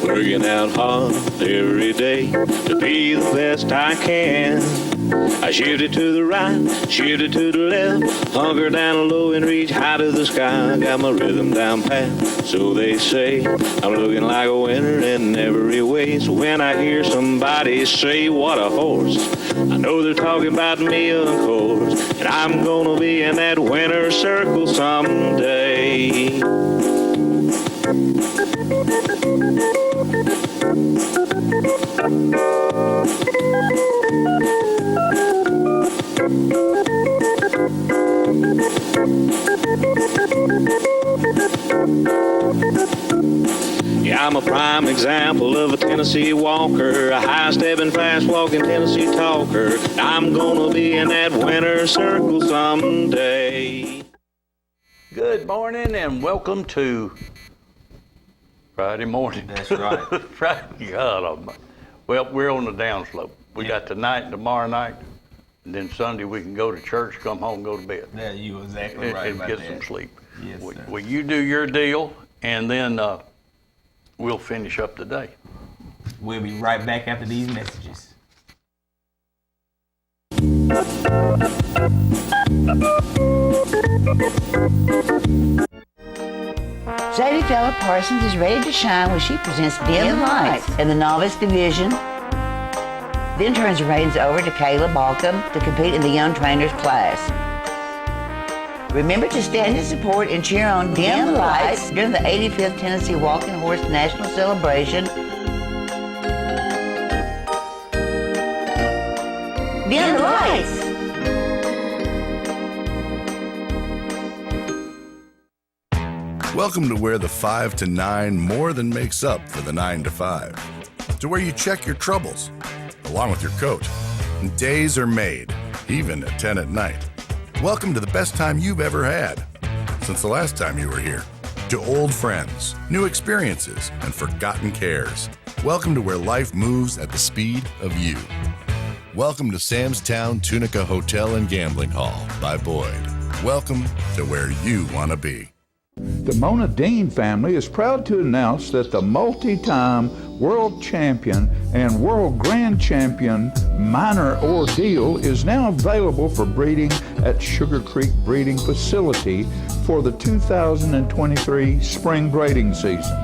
Working out hard every day to be the best I can. I shifted to the right, shifted to the left, hunker down low and reach high to the sky. I got my rhythm down pat, so they say. I'm looking like a winner in every way. So when I hear somebody say, what a horse, I know they're talking about me, of course. And I'm gonna be in that winner's circle someday. Yeah, I'm a prime example of a Tennessee walker, a high-stepping, fast-walking Tennessee talker. I'm gonna be in that winner's circle someday. Good morning and welcome to Friday morning. That's right. Friday, God Almighty. Well, we're on the downslope. We got tonight and tomorrow night, and then Sunday we can go to church, come home, go to bed. Yeah, you exactly right and about get that. some sleep. Yes, sir. Well, you do your deal, and then we'll finish up the day. We'll be right back after these messages. Sadie Feller Parsons is ready to shine when she presents Dim Lights in the Novice division. Then turns the reins over to Kayla Balcom to compete in the Young Trainers class. Remember to stand in support and cheer on Dim Lights during the 85th Tennessee Walking Horse National Celebration. Dim Lights! Welcome to where the 5 to 9 more than makes up for the 9 to 5. To where you check your troubles, along with your coat. And days are made, even at 10 at night. Welcome to the best time you've ever had, since the last time you were here. To old friends, new experiences, and forgotten cares. Welcome to where life moves at the speed of you. Welcome to Sam's Town Tunica Hotel and Gambling Hall by Boyd. Welcome to where you want to be. The Mona Dean family is proud to announce that the multi-time world champion and world grand champion Minor Ordeal is now available for breeding at Sugar Creek Breeding Facility for the 2023 spring breeding season.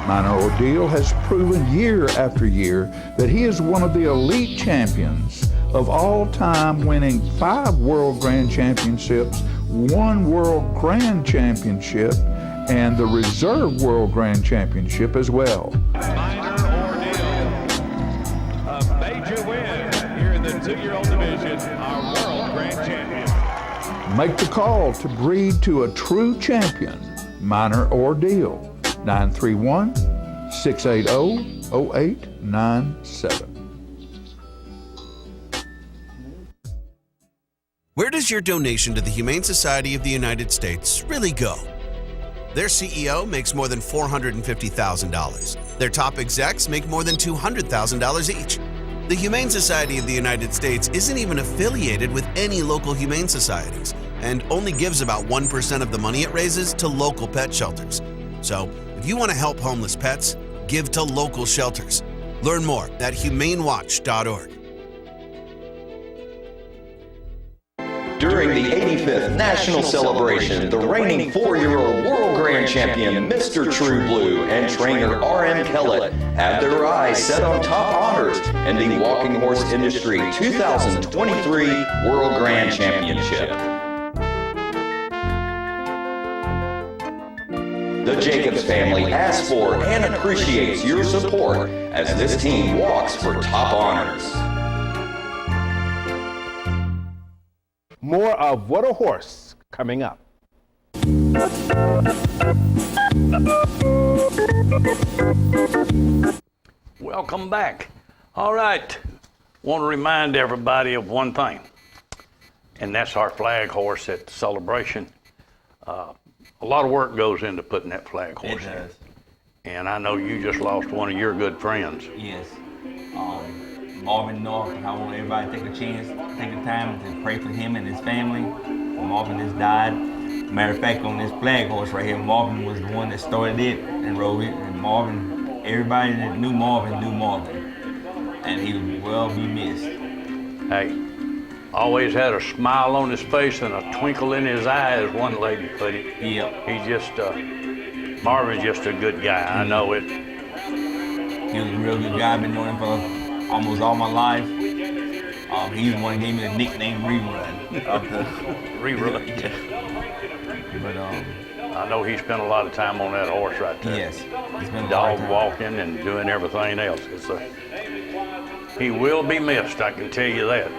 Minor Ordeal has proven year after year that he is one of the elite champions of all time, winning 5 World Grand Championships, 1 World Grand Championship, and the Reserve World Grand Championship as well. Minor Ordeal, a major win here in the 2-year-old division, our World Grand Champion. Make the call to breed to a true champion. Minor Ordeal, 931-680-0897. Where does your donation to the Humane Society of the United States really go? Their CEO makes more than $450,000. Their top execs make more than $200,000 each. The Humane Society of the United States isn't even affiliated with any local humane societies and only gives about 1% of the money it raises to local pet shelters. So, if you want to help homeless pets, give to local shelters. Learn more at humanewatch.org. During the 85th National Celebration, the reigning 4-year-old World Grand Champion Mr. True Blue and trainer R.M. Kellett have their eyes set on top honors in the walking horse industry 2023 World Grand Championship. The Jacobs family asks for and appreciates your support as this team walks for top honors. More of What a Horse coming up. Welcome back. All right, want to remind everybody of one thing, and that's our flag horse at the celebration. A lot of work goes into putting that flag horse in. And I know you just lost one of your good friends. Yes. Marvin North. I want everybody to take a chance, take the time to pray for him and his family. Marvin just died. Matter of fact, on this flag horse right here, Marvin was the one that started it and rode it. And Marvin, everybody that knew Marvin. And he will well be missed. Hey, always had a smile on his face and a twinkle in his eye, as one lady put it. Yeah. He's just, Marvin's just a good guy. I know it. He was a real good guy. I've been knowing him for almost all my life. He's the one that gave me the nickname Rerun. Rerun. Yeah. But I know he spent a lot of time on that horse right there. yes, he's been a lot of Dog time. walking and doing everything else. He will be missed, I can tell you that.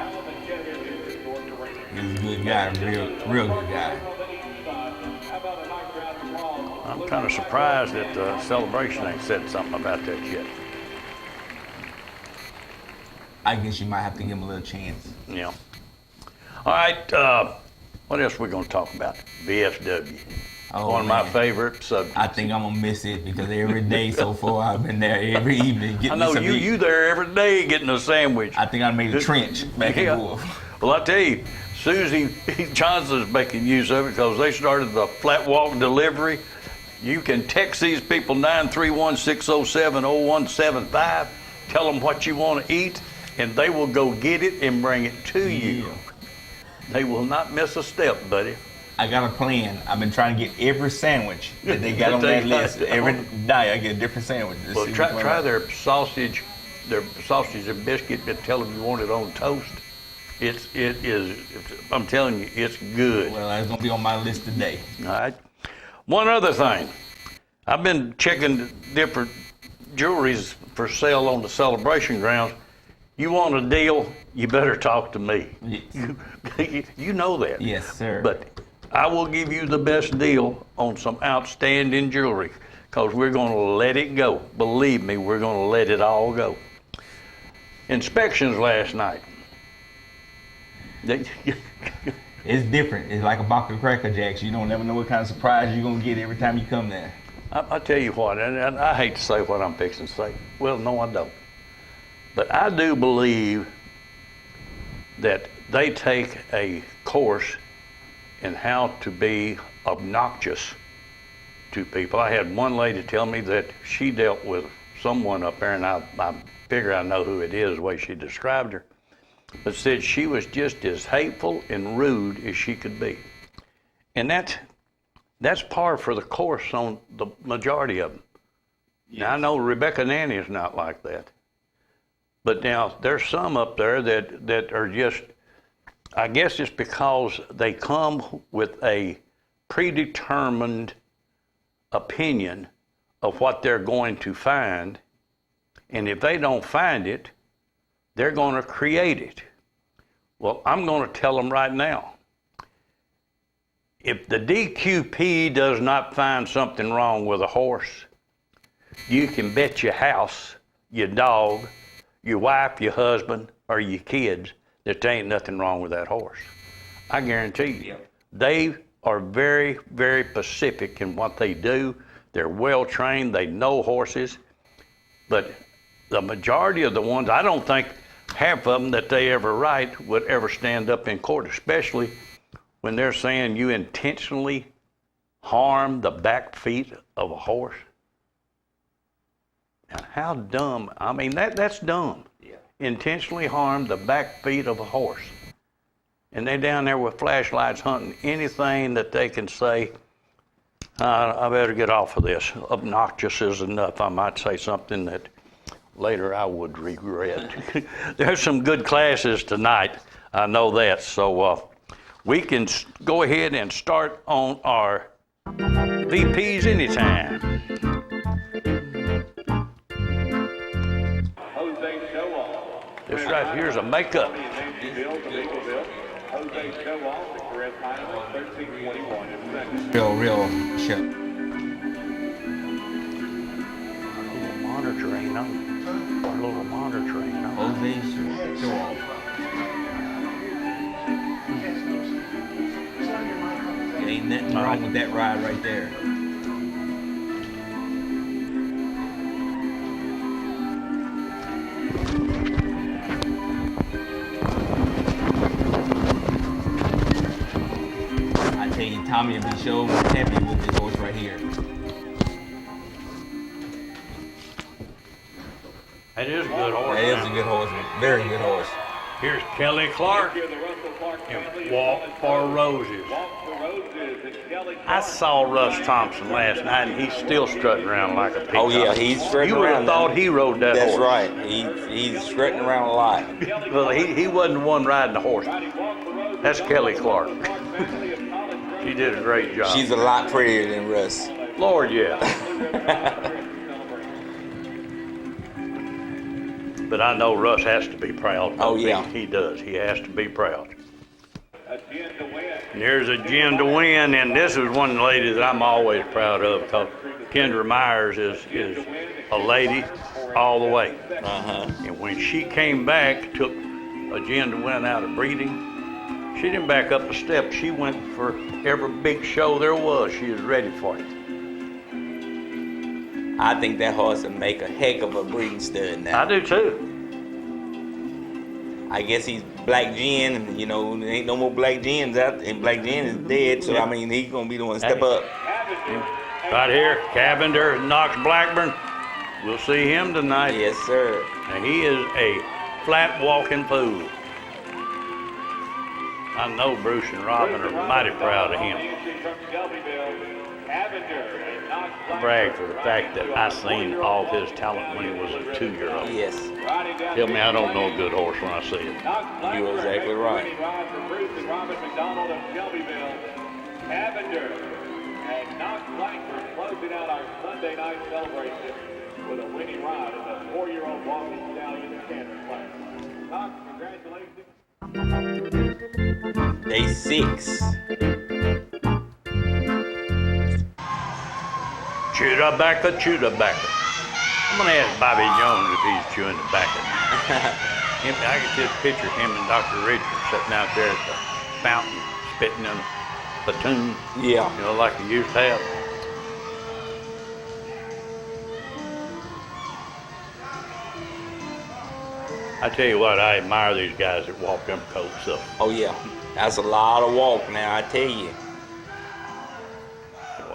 He's a good guy, real good guy. I'm kind of surprised that the celebration ain't said something about that yet. I guess you might have to give him a little chance. Yeah. All right, what else we going to talk about? VSW. Oh, One of my man. favorite subjects. I think I'm gonna miss it because every day so far I've been there every evening getting I know some eat. you there every day getting a sandwich. I think I made a trench back Yeah. and forth. Well, I tell you, Susie Johnson's making use of it because they started the flat walk delivery. You can text these people 931-607-0175. Tell them what you want to eat, and they will go get it and bring it to you. They will not miss a step, buddy. I got a plan. I've been trying to get every sandwich that they got on They that got list. it. Every day I get a different sandwich. Just Well, see try which one I- their sausage and biscuit, and tell them you want it on toast. It is. I'm telling you, it's good. Well, it's gonna be on my list today. All right. One other thing, I've been checking different jewelries for sale on the celebration grounds. You want a deal? You better talk to me. You know that. Yes, sir. But I will give you the best deal on some outstanding jewelry because we're going to let it go. Believe me, we're going to let it all go. Inspections last night. It's different. It's like a box of Cracker Jacks. You don't never know what kind of surprise you're gonna get every time you come there. I tell you what, and I hate to say what I'm fixing to say. Well, no, I don't. But I do believe that they take a course in how to be obnoxious to people. I had one lady tell me that she dealt with someone up there, and I figure I know who it is the way she described her, but said she was just as hateful and rude as she could be. And that's par for the course on the majority of them. Yes. Now, I know Rebecca Nanny is not like that. But now, there's some up there that are just, I guess it's because they come with a predetermined opinion of what they're going to find. And if they don't find it, they're going to create it. Well, I'm going to tell them right now. If the DQP does not find something wrong with a horse, you can bet your house, your dog, your wife, your husband, or your kids that there ain't nothing wrong with that horse. I guarantee you. They are very, very specific in what they do. They're well trained. They know horses. But the majority of the ones, I don't think half of them that they ever write would ever stand up in court, especially when they're saying you intentionally harm the back feet of a horse. Now, how dumb, I mean, that's dumb. Yeah. Intentionally harm the back feet of a horse. And they're down there with flashlights hunting anything that they can say, I better get off of this. Obnoxious is enough. I might say something that later I would regret. There's some good classes tonight. I know that. So we can go ahead and start on our VPs anytime. This right here is a makeup. Real shit. Monitor ain't on. Our little monitor ain't on. Jose show off. Ain't nothing wrong with that ride right there. tell you, Tommy will be so happy with this horse right here. That is a good horse. That is a good horse, very good horse. Here's Kelly Clark and Walk for Roses. I saw Russ Thompson last night, and he's still strutting around like a peacock. Oh yeah, he's strutting You would around. have thought he rode that That's horse. right. He's strutting around a lot. Well, he wasn't the one riding the horse. That's Kelly Clark. She did a great job. She's a lot prettier than Russ. Lord, yeah. But I know Russ has to be proud. Oh, yeah. He does. He has to be proud. And there's a gem to win, and this is one lady that I'm always proud of because Kendra Myers is a lady all the way. Uh-huh. And when she came back, took a gem to win out of breeding, she didn't back up a step. She went for every big show there was. She was ready for it. I think that horse would make a heck of a breeding stud now. I do too. I guess he's Black Gin, and there ain't no more Black Gins out there, and Black Gin is dead, so I mean, he's gonna be the one to step up. Right here, Cavender, Knox Blackburn. We'll see him tonight. Yes, sir. And he is a flat walking fool. I know Bruce and Robin are mighty proud of him. I brag for the fact that I seen all his talent when he was a 2-year-old. Yes. Tell me I don't know a good horse when I see it. You're exactly right. Cavender and Knox Blackburn closing out our Sunday night celebration with a winning ride in the 4-year-old walking stallion canter class. Knox, congratulations. Day 6. Chew-da-bacca, chew-da-bacca. I'm gonna ask Bobby Jones if he's chewing tobacco. I can just picture him and Dr. Richards sitting out there at the fountain, spitting in a platoon. Yeah. Like they used to have. I tell you what, I admire these guys that walk them coats up. Oh yeah, that's a lot of walk now, I tell you.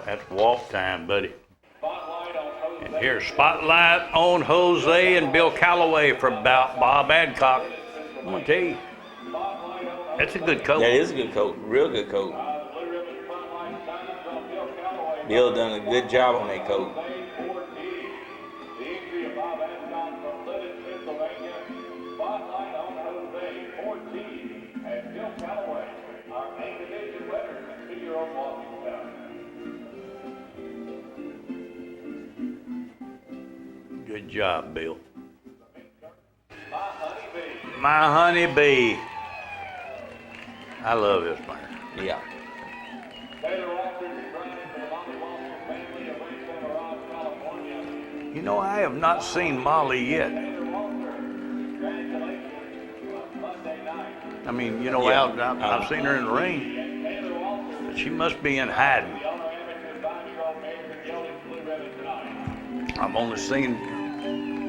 That's walk time, buddy. And here's Spotlight on Jose and Bill Calloway for Bob Adcock. I'm gonna tell you, that's a good coat. That is a good coat, real good coat. Bill done a good job on that coat. Good job, Bill. My Honey Bee. I love this man. Yeah. I have not seen Molly yet. I mean, I've seen her in the ring, but she must be in hiding. I've only seen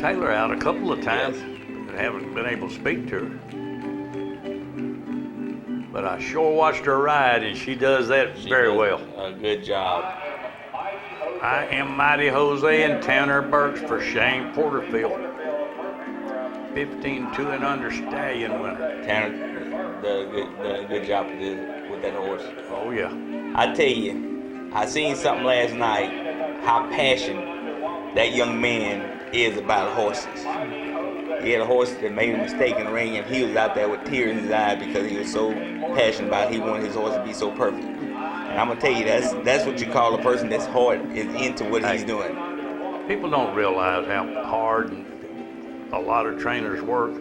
Taylor out a couple of times, but haven't been able to speak to her. But I sure watched her ride, and she does that very well. A good job. I Am Mighty Jose and Tanner Burks for Shane Porterfield. 15-2 and under stallion winner. Tanner done a good job with that horse. Oh yeah. I tell you, I seen something last night, how passionate that young man is about horses. He had a horse that made a mistake in the ring, and he was out there with tears in his eye because he was so passionate about it. He wanted his horse to be so perfect. And I'm gonna tell you, that's what you call a person that's hard is into what he's doing. People don't realize how hard a lot of trainers work.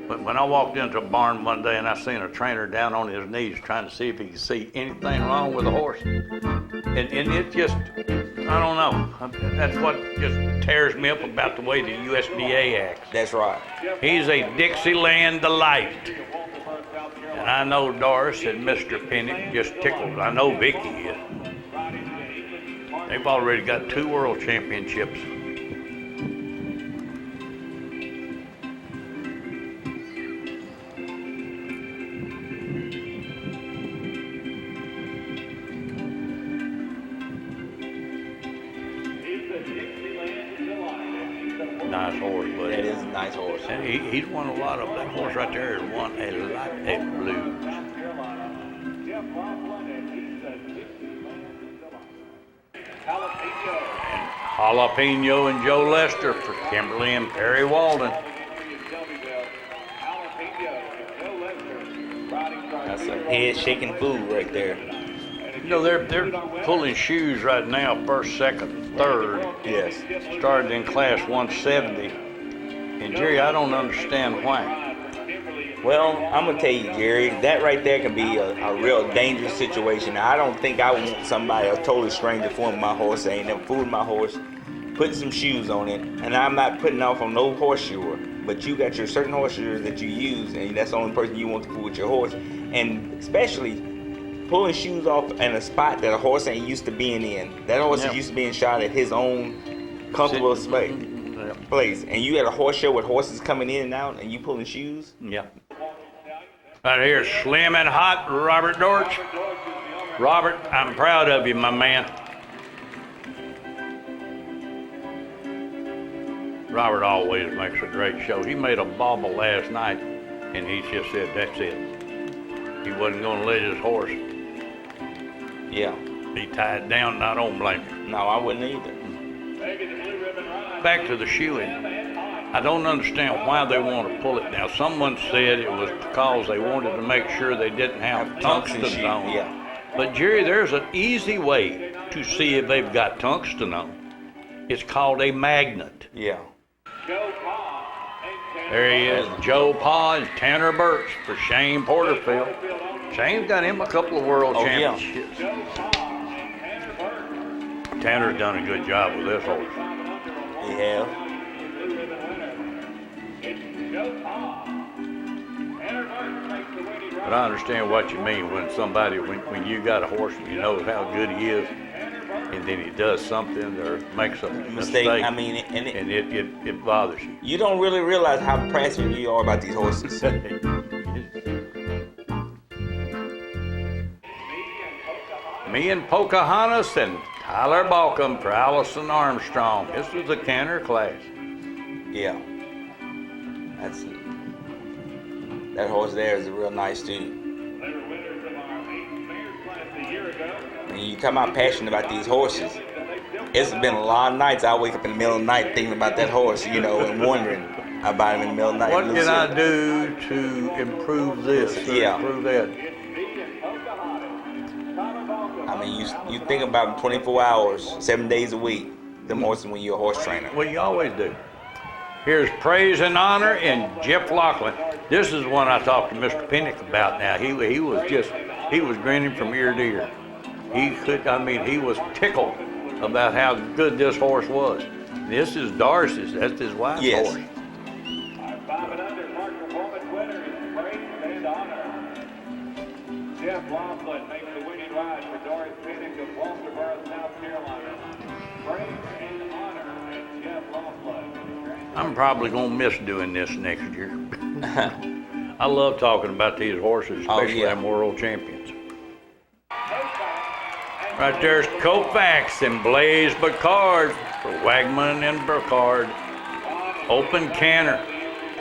But when I walked into a barn one day and I seen a trainer down on his knees trying to see if he could see anything wrong with the horse, and it just, I don't know. That's what just tears me up about the way the USDA acts. That's right. He's a Dixieland delight. And I know Doris and Mr. Penny just tickled. I know Vicky is. They've already got 2 world championships. nice horse, buddy. That is a nice horse. And he's won a lot of, that horse right there has won a lot of blues. And Jalapeno and Joe Lester for Kimberly and Perry Walden. That's some head-shaking food right there. You know, they're pulling shoes right now, first, second, third. Yes. Started in class 170. And Jerry, I don't understand why. Well, I'm gonna tell you, Jerry, that right there can be a real dangerous situation. Now, I don't think I would want somebody, a total stranger, fooling my horse. They ain't never fooled my horse, putting some shoes on it, and I'm not putting off on no horseshoer. But you got your certain horseshoers that you use, and that's the only person you want to fool with your horse. And especially pulling shoes off in a spot that a horse ain't used to being in. That horse is used to being shot at his own comfortable place. And you at a horse show with horses coming in and out, and you pulling shoes? Yeah. Right here, slim and hot, Robert Dortch. Robert, I'm proud of you, my man. Robert always makes a great show. He made a bobble last night, and he just said, that's it. He wasn't going to let his horse Yeah. be tied down, and I don't blame him. No, I wouldn't either. Back to the shoeing. I don't understand why they want to pull it now. Someone said it was because they wanted to make sure they didn't have tungsten on. Yeah. But Jerry, there's an easy way to see if they've got tungsten on. It's called a magnet. Yeah. There he is, Joe Pa and Tanner Birch for Shane Porterfield. Shane's got him a couple of world championships. Tanner's done a good job with this horse. He have. But I understand what you mean when somebody, when you got a horse and you know how good he is, and then he does something or makes a mistake. I mean, and it bothers you. You don't really realize how passionate you are about these horses. Me and Pocahontas and Tyler Balcom for Allison Armstrong. This was the canter class. Yeah. That's it. That horse there is real nice too. When you come out passionate about these horses, it's been a lot of nights I wake up in the middle of the night thinking about that horse, you know, and wondering about him in the middle of the night. What can I do to improve this or improve that? I mean, you think about them 24 hours, 7 days a week, them horses when you're a horse trainer. Well, you always do. Here's Praise and Honor and Jeff Lachlan. This is one I talked to Mr. Pinnock about now. He was grinning from ear to ear. He was tickled about how good this horse was. This is Darcy's, that's his wife's horse. Jeff Laughlin makes the winning ride for Doris Pinnock of Walterboro, South Carolina. Praise and Honor and Jeff Laughlin. I'm probably going to miss doing this next year. I love talking about these horses, especially them world champions. Right there's Koufax and Blaze Bacard for Wagman and Bacard. Open canter,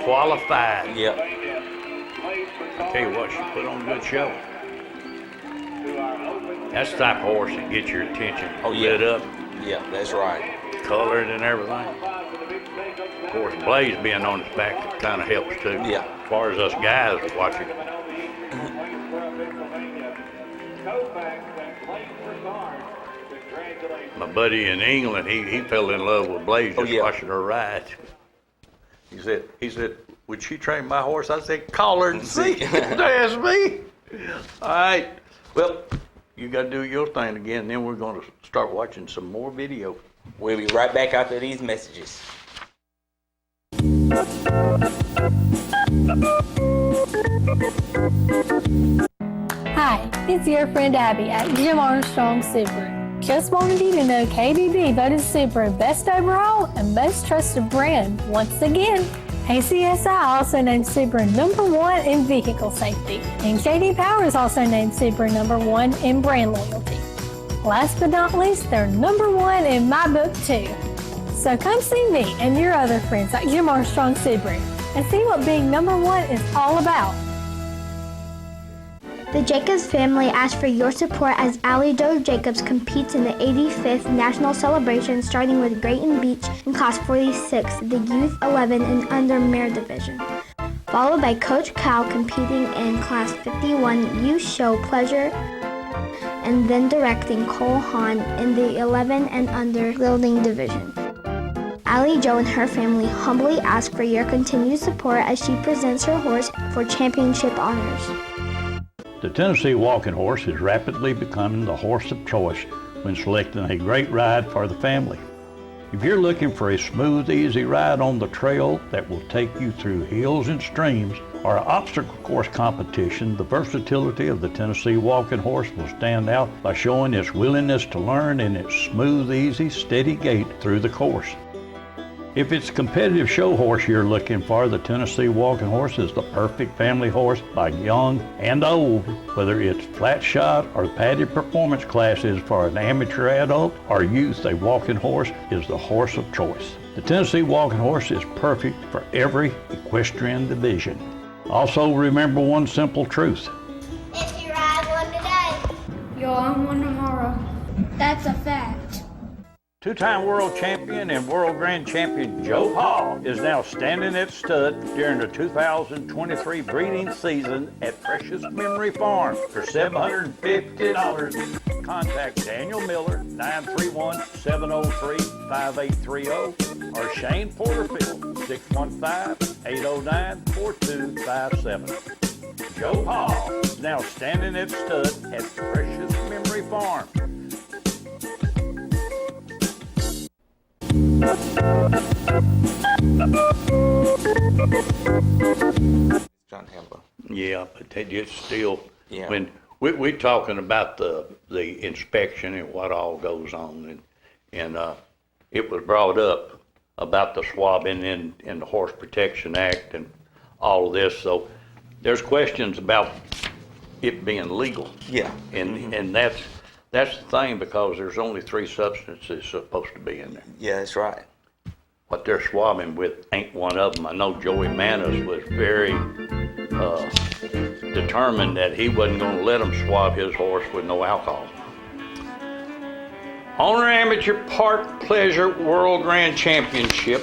qualified. Yep. I tell you what, she put on a good show. That's the type of horse that gets your attention. Lit up. Yeah, that's right. Colored and everything. Of course, Blaze being on his back kind of helps too. Yeah. As far as us guys watching. My buddy in England, he fell in love with Blaze just watching her ride. He said, would she train my horse? I said, call her and see. That's me. All right. Well, you got to do your thing again, then we're going to start watching some more video. We'll be right back after these messages. Hi, it's your friend Abby at Jim Armstrong Subaru. Just wanted you to know KBB voted Subaru Best Overall and Most Trusted Brand once again. ACSI also named Subaru #1 in vehicle safety, and J.D. Power also named Subaru #1 in brand loyalty. Last but not least, they're #1 in my book too. So come see me and your other friends at Jim Armstrong Sebring and see what being number one is all about. The Jacobs family asks for your support as Allie Joe Jacobs competes in the 85th National Celebration, starting with Grayton Beach in Class 46, the Youth 11 and Under Mare Division, followed by Coach Cal competing in Class 51 Youth Show Pleasure, and then directing Cole Hahn in the 11 and Under Building Division. Allie Joe and her family humbly ask for your continued support as she presents her horse for championship honors. The Tennessee Walking Horse is rapidly becoming the horse of choice when selecting a great ride for the family. If you're looking for a smooth, easy ride on the trail that will take you through hills and streams or an obstacle course competition, the versatility of the Tennessee Walking Horse will stand out by showing its willingness to learn and its smooth, easy, steady gait through the course. If it's a competitive show horse you're looking for, the Tennessee Walking Horse is the perfect family horse by young and old. Whether it's flat shot or padded performance classes for an amateur adult or youth, a walking horse is the horse of choice. The Tennessee Walking Horse is perfect for every equestrian division. Also remember one simple truth. If you ride one today, You'll own one tomorrow. that's a fact. Two-time world champion and world grand champion Joe Hall is now standing at stud during the 2023 breeding season at Precious Memory Farm for $750. Contact Daniel Miller, 931-703-5830, or Shane Porterfield, 615-809-4257. Joe Hall is now standing at stud at Precious Memory Farm. John Hamble. Yeah, but it's still, Yeah. when we're talking about the inspection and what all goes on, and it was brought up about the swabbing in the Horse Protection Act and all of this, so there's questions about it being legal. Yeah. And that's the thing, because there's only 3 substances supposed to be in there. Yeah, that's right. What they're swabbing with ain't one of them. I know Joey Manis was very determined that he wasn't going to let them swab his horse with no alcohol. Owner Amateur Park Pleasure World Grand Championship.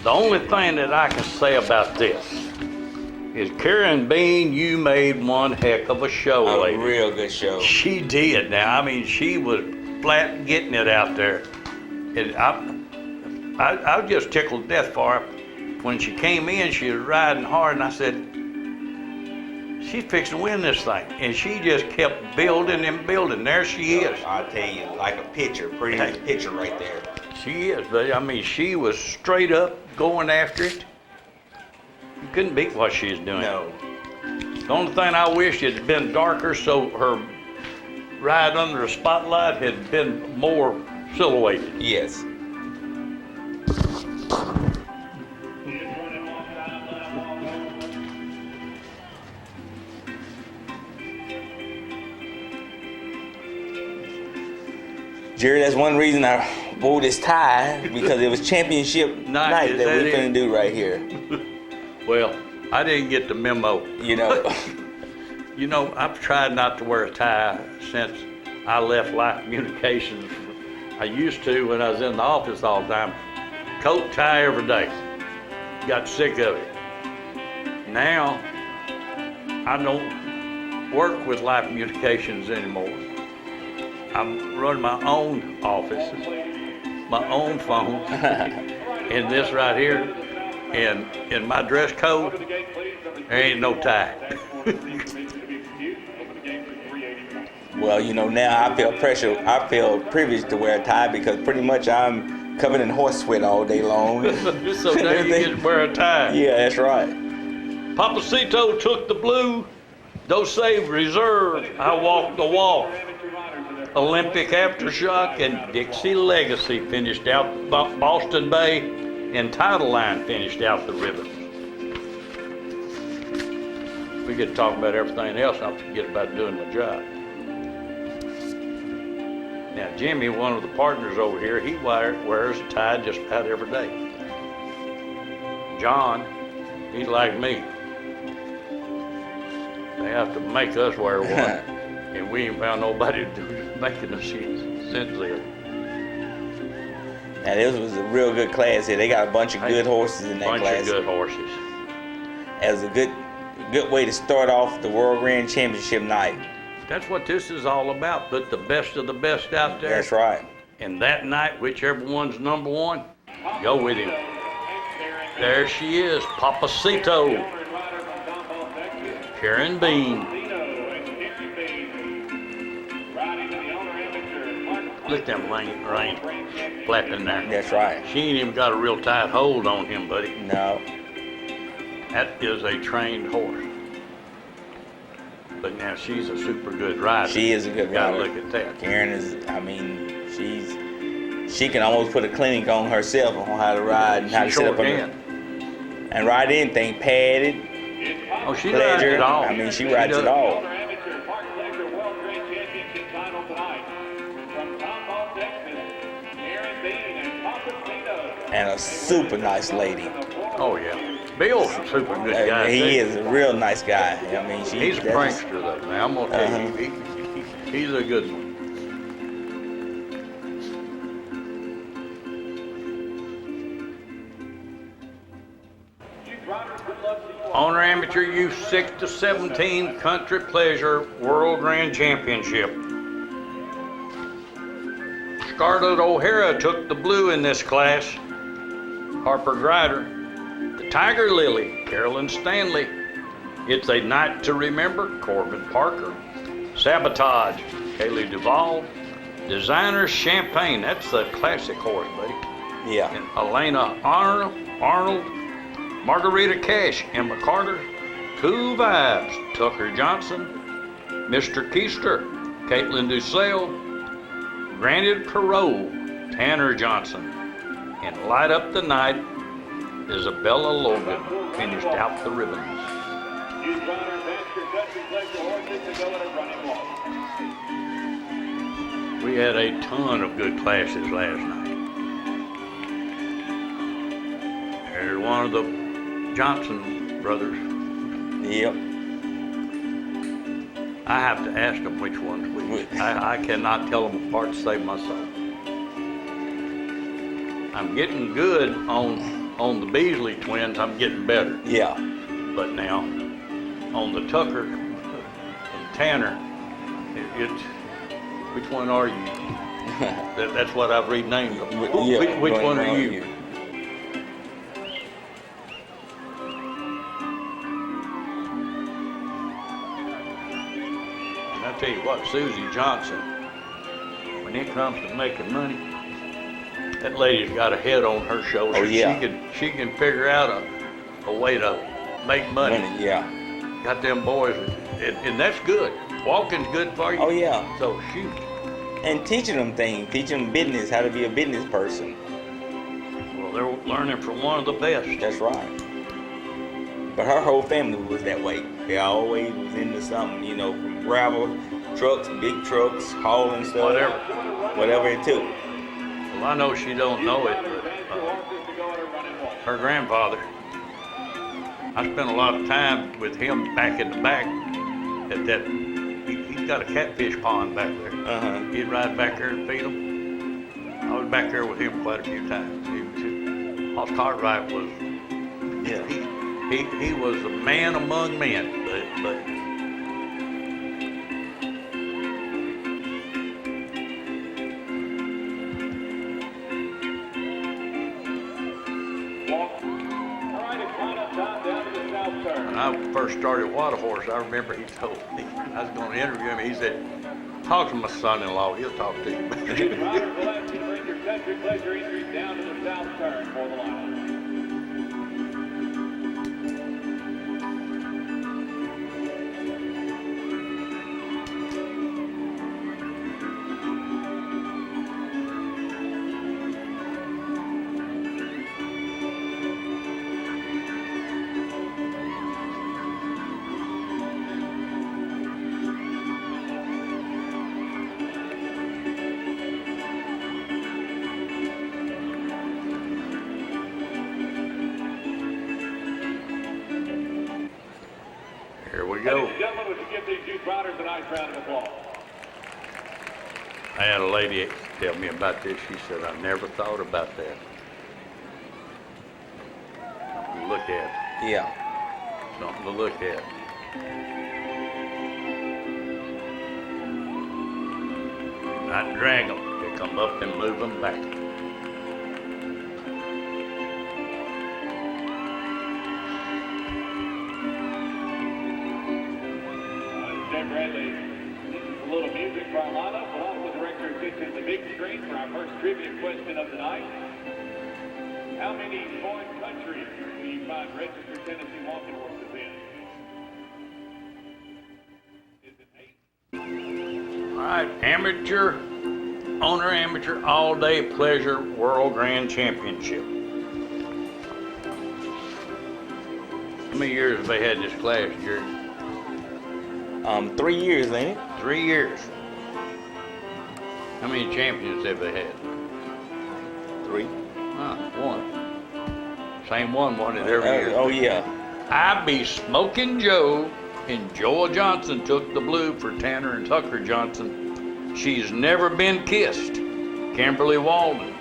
The only thing that I can say about this is Karen Bean, you made one heck of a show, lady. A real good show. She did. Now, I mean, she was flat getting it out there. And I was just tickled to death for her. When she came in, she was riding hard, and I said, she's fixing to win this thing. And she just kept building and building. There she is. I'll tell you, like a picture, pretty much a picture right there. She is, but I mean, she was straight up going after it. You couldn't beat what she was doing. No. The only thing I wish it had been darker, so her ride under the spotlight had been more silhouetted. Yes. Jerry, that's one reason I wore this tie, because it was championship night that we couldn't do right here. Well, I didn't get the memo. You know. You know, I've tried not to wear a tie since I left Life Communications. I used to when I was in the office all the time. Coat, tie every day. Got sick of it. Now, I don't work with Life Communications anymore. I'm running my own office, my own phone, and this right here, and in my dress code, there ain't no tie. Well, you know, now I feel pressure. I feel privileged to wear a tie because pretty much I'm covered in horse sweat all day long. So now you get to wear a tie. Yeah, that's right. Papacito took the blue. Dose Reserve. I walked the walk. Olympic Aftershock and Dixie Legacy finished out Boston Bay, and Title Line finished out the ribbon. We get to talk about everything else, and I forget about doing my job. Now, Jimmy, one of the partners over here, he wears a tie just about every day. John, he's like me. They have to make us wear one, and we ain't found nobody to do making us since then. Now, this was a real good class here. They got a bunch of good horses in that class. Bunch of good horses. As a good way to start off the World Grand Championship night. That's what this is all about. Put the best of the best out there. That's right. And that night, whichever one's number one, go with him. There she is, Papacito. Karen Bean. Look at them rein flapping there. That's right. She ain't even got a real tight hold on him, buddy. No. That is a trained horse. But now she's a super good rider. She is a good rider. Gotta look at that. Karen is, she can almost put a clinic on herself on how to ride and how to sit up on and ride anything, padded. Oh, she rides it all. I mean, she rides it all. And a super nice lady. Oh, yeah. Bill's a super good guy. He is a real nice guy. I mean, he's a prankster, though. Now, I'm going to tell you, he's a good one. Owner Amateur Youth 6 to 17 Country Pleasure World Grand Championship. Scarlett O'Hara took the blue in this class. Harper Grider. The Tiger Lily, Carolyn Stanley. It's a Night to Remember, Corbin Parker. Sabotage, Kaylee Duvall. Designer Champagne, that's the classic horse, buddy. Yeah. And Elena Arnold. Margarita Cash, Emma Carter. Cool Vibes, Tucker Johnson. Mr. Keister, Caitlin Dussel. Granted Parole, Tanner Johnson. And Light Up the Night, Isabella Logan finished out the ribbons. We had a ton of good classes last night. There's one of the Johnson brothers. Yep. I have to ask them which one's which. I cannot tell them apart to save my soul. I'm getting good on the Beasley twins. I'm getting better. Yeah. But now on the Tucker and Tanner, it's which one are you? That's what I've renamed them. Which one are you? And I tell you what, Susie Johnson, when it comes to making money, that lady's got a head on her shoulders. Oh, yeah. She can figure out a way to make money. Yeah. Got them boys, and that's good. Walking's good for you. Oh, yeah. So shoot. And teaching them things, teaching them business, how to be a business person. Well, they're learning from one of the best. That's right. But her whole family was that way. They always was into something, you know, from gravel trucks, big trucks, hauling stuff. Whatever it took. Well, I know she don't know it, but her grandfather, I spent a lot of time with him back in the back at that, he's got a catfish pond back there. He'd ride back there and feed them. I was back there with him quite a few times. Hoss Cartwright was, he was a man among men, but when I first started Water Horse, I remember he told me, I was going to interview him, he said, talk to my son-in-law, he'll talk to you. Country Pleasure entries down to the south turn for the lineup. go. Ladies and gentlemen, would you give these youth riders a nice round of applause? I had a lady tell me about this. She said, I never thought about that. Something to look at. Yeah. Something to look at. Not drag them. They come up and move them back. Jay Bradley, this is a little music for our lineup. We'll also direct your attention to the big screen for our first trivia question of the night. How many foreign countries do you find registered Tennessee walking horses in? Is it 8? All right, amateur, owner amateur, all-day pleasure World Grand Championship. How many years have they had this class, Jerry? 3 years, ain't it? 3 years. How many champions have they had? 3. One. Same one won it every year. Oh yeah. I Be Smoking Joe and Joel Johnson took the blue for Tanner and Tucker Johnson. She's Never Been Kissed. Kimberly Walden.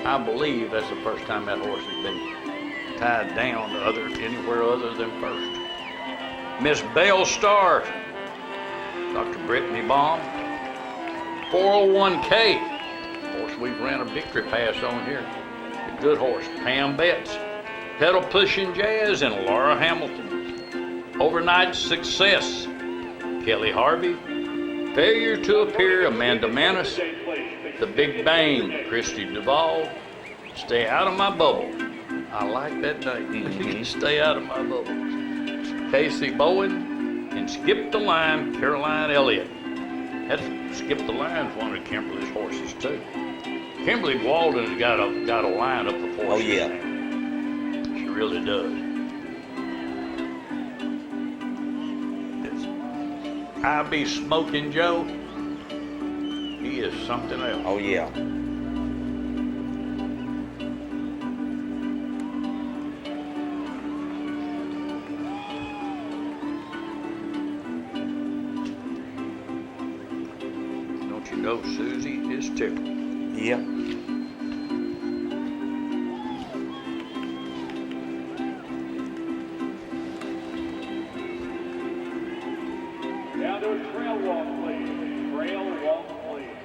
I believe that's the first time that horse has been tied down to anywhere other than first. Miss Belle Star. Dr. Brittany Baum. 401K. Horse we ran a victory pass on here. A good horse. Pam Betts. Pedal Pushing Jazz and Laura Hamilton. Overnight Success. Kelly Harvey. Failure to Appear, Amanda Manis. The Big Bang, Christy Duvall. Stay Out of My Bubble. I like that name. Stay Out of My Bubble. Casey Bowen and Skip the Line, Caroline Elliott. That's Skip the Line's one of Kimberly's horses too. Kimberly Walden's got a lineup of horses. Oh yeah. She really does. I Be Smoking Joe. He is something else. Oh yeah. Don't you know Susie is tickled? Yeah. Down to a trail walk, please. Trail walk, please.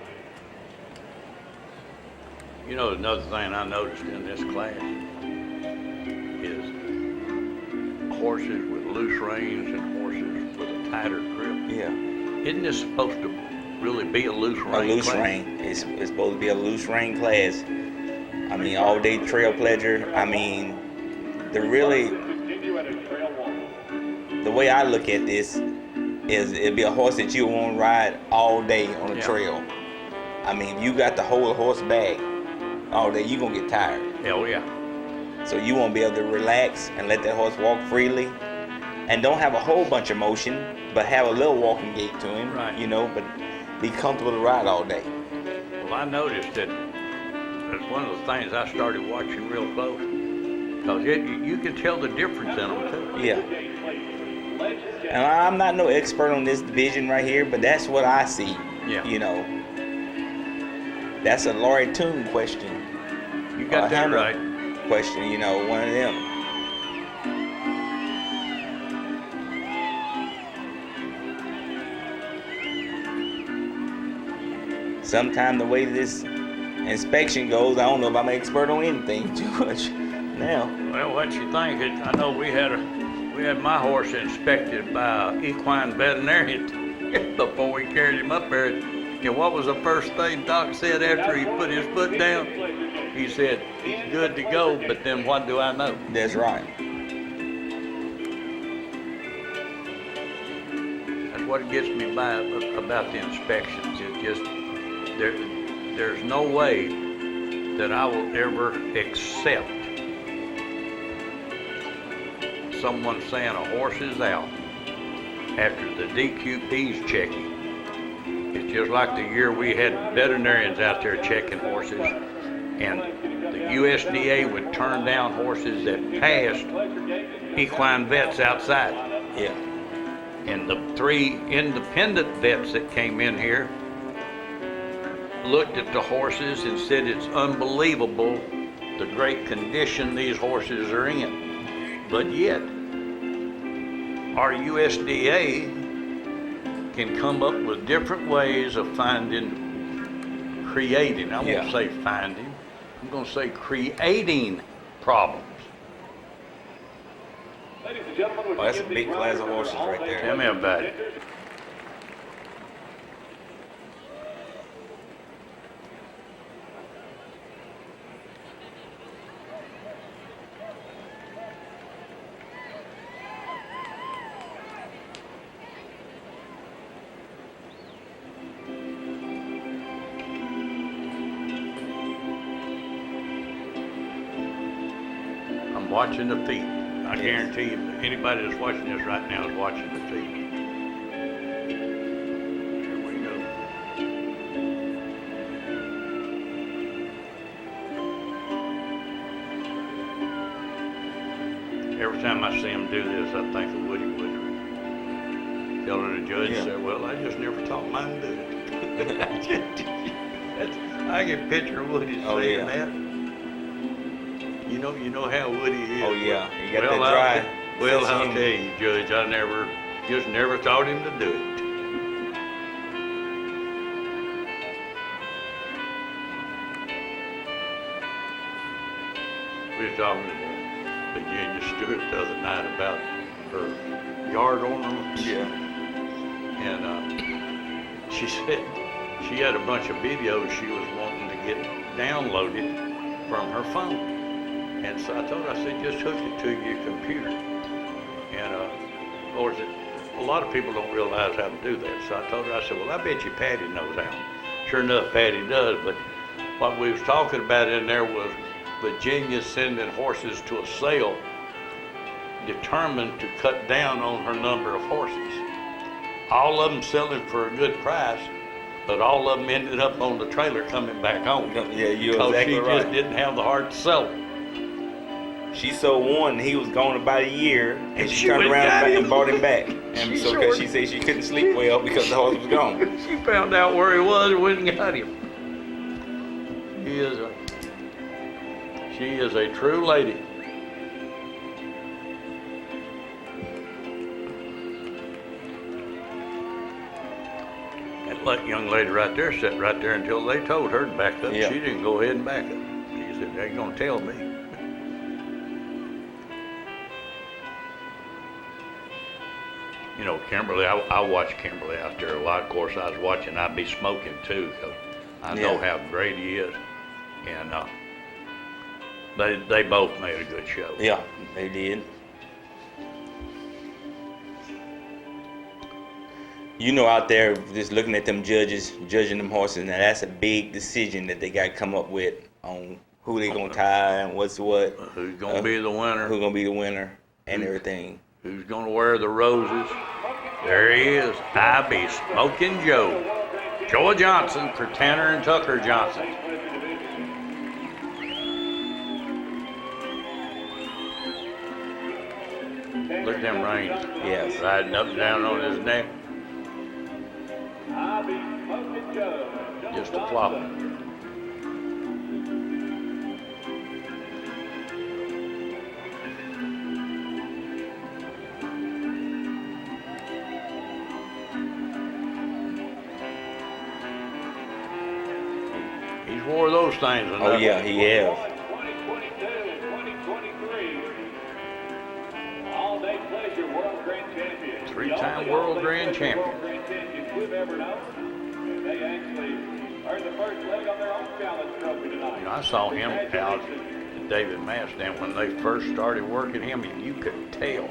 You know, another thing I noticed in this class is horses with loose reins and horses with a tighter grip. Yeah. Isn't this supposed to really be a loose rein? A loose class? rein. It's supposed to be a loose rein class. I mean, all day trail pleasure. I mean, Continue at a trail walk. the way I look at this is it'd be a horse that you want to ride all day on the trail. I mean, if you got to hold a horse back all day, you're going to get tired. Hell yeah. So you want to be able to relax and let that horse walk freely and don't have a whole bunch of motion, but have a little walking gait to him, Right. you know, but be comfortable to ride all day. Well, I noticed that that's one of the things I started watching real close. Because you can tell the difference in them too. Yeah. And I'm not no expert on this division right here, but that's what I see. Yeah. You know, that's a Laurie Toon question. You got that Hammer right. question, you know, one of them. Sometime the way this inspection goes, I don't know if I'm an expert on anything too much now. Well, what you think? I know we had my horse inspected by an equine veterinarian before we carried him up there. And what was the first thing Doc said after he put his foot down? He said, he's good to go, but then what do I know? That's right. That's what gets me by about the inspections. It's just, there's no way that I will ever accept someone saying a horse is out after the DQP's checking. It's just like the year we had veterinarians out there checking horses, and the USDA would turn down horses that passed equine vets outside. Yeah. And the 3 independent vets that came in here looked at the horses and said it's unbelievable the great condition these horses are in. But yet, our USDA can come up with different ways of creating, I won't say finding, I'm going to say creating problems. Ladies and gentlemen, Oh, that's a big class of horses right there. Tell me about it. I'm watching the feet. I guarantee you, anybody that's watching this right now is watching the feet. Here we go. Every time I see him do this, I think of Woody Woodruff. Telling the judge, said, well, I just never taught mine to do it. I can picture Woody saying that. You know how Woody is. Oh yeah, he got that dry. Well, I'll tell you, Judge, I just never taught him to do it. We were talking to Virginia Stewart the other night about her yard ornaments. Yeah. And she said she had a bunch of videos she was wanting to get downloaded from her phone. And so I told her, I said, just hook it to your computer. And of course, a lot of people don't realize how to do that. So I told her, I said, well, I bet you Patty knows how. Sure enough, Patty does. But what we was talking about in there was Virginia sending horses to a sale, determined to cut down on her number of horses. All of them selling for a good price, but all of them ended up on the trailer coming back home. Yeah, you're exactly right. Because she just didn't have the heart to sell them. She sold one, and he was gone about a year, and she turned went around and and bought him back. And so, because she said she couldn't sleep well because the horse was gone. She found out where he was and went and got him. She is a true lady. That young lady right there sat right there until they told her to back up. Yeah. She didn't go ahead and back up. She said, they ain't gonna tell me. You know, Kimberly, I watch Kimberly out there a lot. Of course, I was watching I Be Smoking too, because I know how great he is. And they both made a good show. Yeah, they did. You know, out there, just looking at them judges, judging them horses, now that's a big decision that they got to come up with on who they going to tie and what's what. Who's going to be the winner. Who's going to be the winner and everything. Who's going to wear the roses. There he is, I Be Smoking Joe. Joe Johnson for Tanner and Tucker Johnson. Look at them reins. Yes. Riding up and down on his neck. Just a flop. He's wore those things enough. Oh yeah, he has. 2022 and 2023. All-day pleasure World Grand Champion. Three-time World Grand Champion. World Grand Champions we've ever known. And they actually earned the first leg on their own challenge trophy tonight. You know, I saw him out at David Masdan when they first started working him, and you could tell.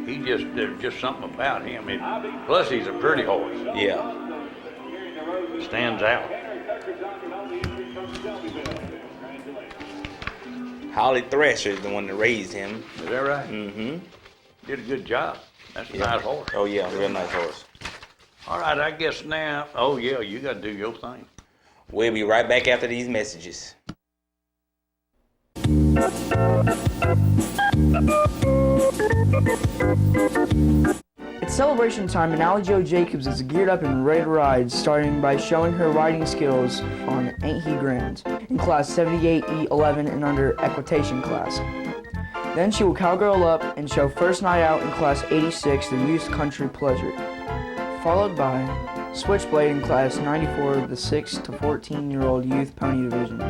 There's just something about him. Plus, he's a pretty horse. Yeah. Stands out. Holly Thrasher is the one that raised him. Is that right? Mm-hmm. Did a good job. That's a nice horse. Oh yeah, real nice horse. All right, I guess now, oh yeah, you got to do your thing. We'll be right back after these messages. It's It's celebration time, and Allie Jo Jacobs is geared up and ready to ride, starting by showing her riding skills on Ain't He Grand in class 78E11 and under equitation class. Then she will cowgirl up and show first night out in class 86, the youth country pleasure, followed by switchblade in class 94, the 6 to 14-year-old youth pony division.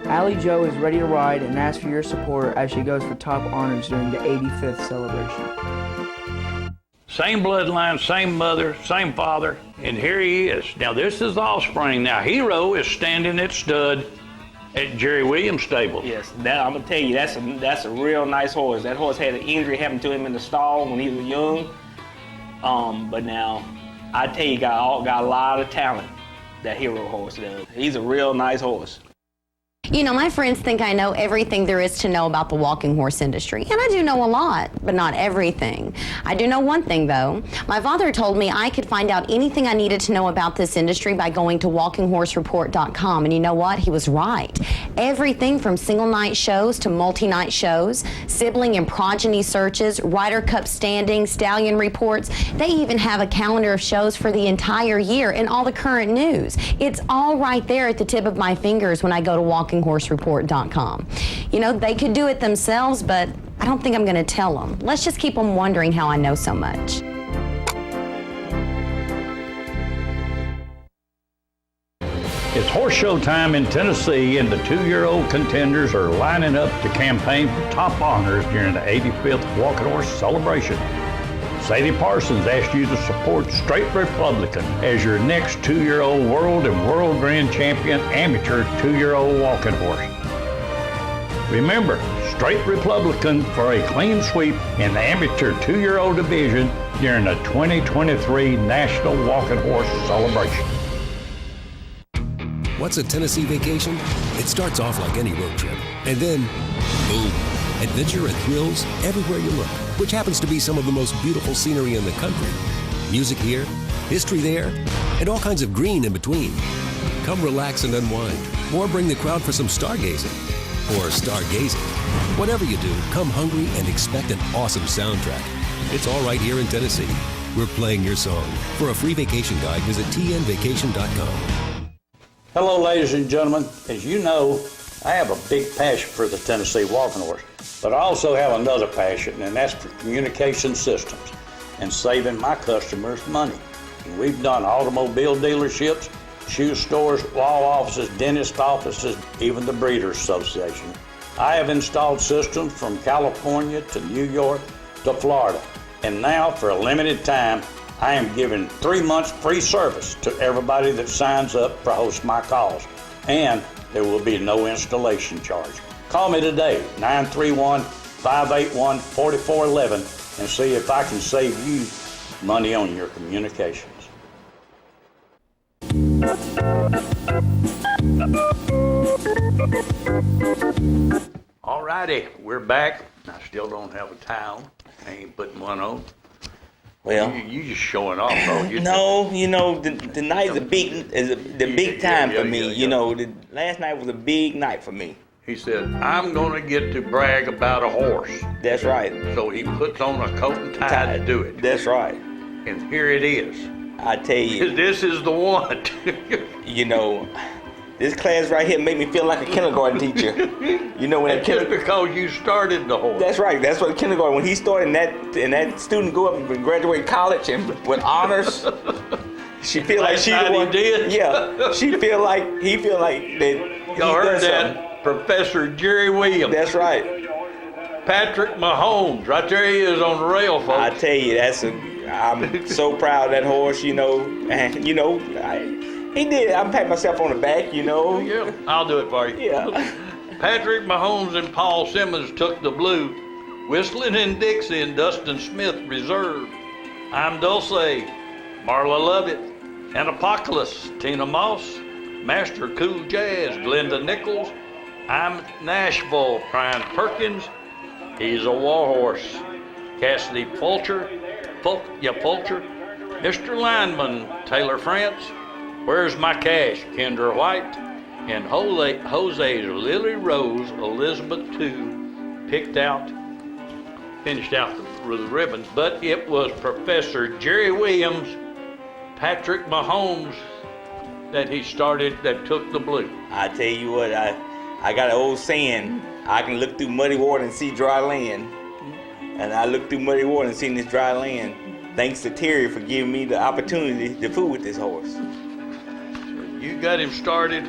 Allie Jo is ready to ride and asks for your support as she goes for top honors during the 85th celebration. Same bloodline, same mother, same father, and here he is. Now this is the offspring. Now Hero is standing at stud at Jerry Williams stable. Yes, that I'm gonna tell you, that's a real nice horse. That horse had an injury happen to him in the stall when he was young. But now, I tell you, got a lot of talent. That Hero horse does. He's a real nice horse. You know, my friends think I know everything there is to know about the walking horse industry, and I do know a lot, but not everything. I do know one thing, though. My father told me I could find out anything I needed to know about this industry by going to walkinghorsereport.com, and you know what? He was right. Everything from single-night shows to multi-night shows, sibling and progeny searches, Ryder Cup standings, stallion reports. They even have a calendar of shows for the entire year and all the current news. It's all right there at the tip of my fingers when I go to walkinghorsereport.com. You know, they could do it themselves, but I don't think I'm going to tell them. Let's just keep them wondering how I know so much. It's horse show time in Tennessee, and the 2-year-old contenders are lining up to campaign for top honors during the 85th Walking Horse Celebration. Sadie Parsons asked you to support Straight Republican as your next 2-year-old world and world grand champion amateur 2-year-old walking horse. Remember, Straight Republican for a clean sweep in the amateur 2-year-old division during the 2023 National Walking Horse Celebration. What's a Tennessee vacation? It starts off like any road trip, and then, boom, adventure and thrills everywhere you look, which happens to be some of the most beautiful scenery in the country. Music here, history there, and all kinds of green in between. Come relax and unwind, or bring the crowd for some stargazing, or stargazing. Whatever you do, come hungry and expect an awesome soundtrack. It's all right here in Tennessee. We're playing your song. For a free vacation guide, visit tnvacation.com. Hello, ladies and gentlemen. As you know, I have a big passion for the Tennessee walking horse, but I also have another passion, and that's for communication systems and saving my customers money. And we've done automobile dealerships, shoe stores, law offices, dentist offices, even the Breeders Association. I have installed systems from California to New York to Florida. And now, for a limited time, I am giving 3 months free service to everybody that signs up for Host My Calls. And there will be no installation charge. Call me today, 931-581-4411, and see if I can save you money on your communications. All righty, we're back. I still don't have a towel. I ain't putting one on. Well, you just showing off, though. No, you know, the night is the big time for me. You know, last night was a big night for me. He said, I'm going to get to brag about a horse. That's right. So he puts on a coat and tie to do it. That's right. And here it is. I tell you. This is the one. You know, this class right here made me feel like a kindergarten teacher. You know, when just because you started the horse. That's right. That's what kindergarten. When he started, and that student go up and graduate college and with honors. She feel like she the one. Did. Yeah. He feel like that. Y'all heard that? Something. Professor Jerry Williams. That's right. Patrick Mahomes. Right there he is on the rail, folks. I tell you, I'm so proud of that horse. You know, and he did. I pat myself on the back. You know. Yeah. I'll do it for you. Yeah. Patrick Mahomes and Paul Simmons took the blue. Whistling in Dixie and Dustin Smith reserved. I'm Dulce, Marla Lovett, and Apocalypse, Tina Moss, Master Cool Jazz, Glenda Nichols. I'm Nashville, Brian Perkins. He's a war horse. Cassidy Fulcher, Mr. Lineman, Taylor France. Where's My Cash, Kendra White. And Jose's Lily Rose, Elizabeth II, finished out the with ribbons, but it was Professor Jerry Williams, Patrick Mahomes that he started that took the blue. I tell you what, I got an old saying, I can look through muddy water and see dry land. And I looked through muddy water and seen this dry land. Thanks to Terry for giving me the opportunity to fool with this horse. You got him started,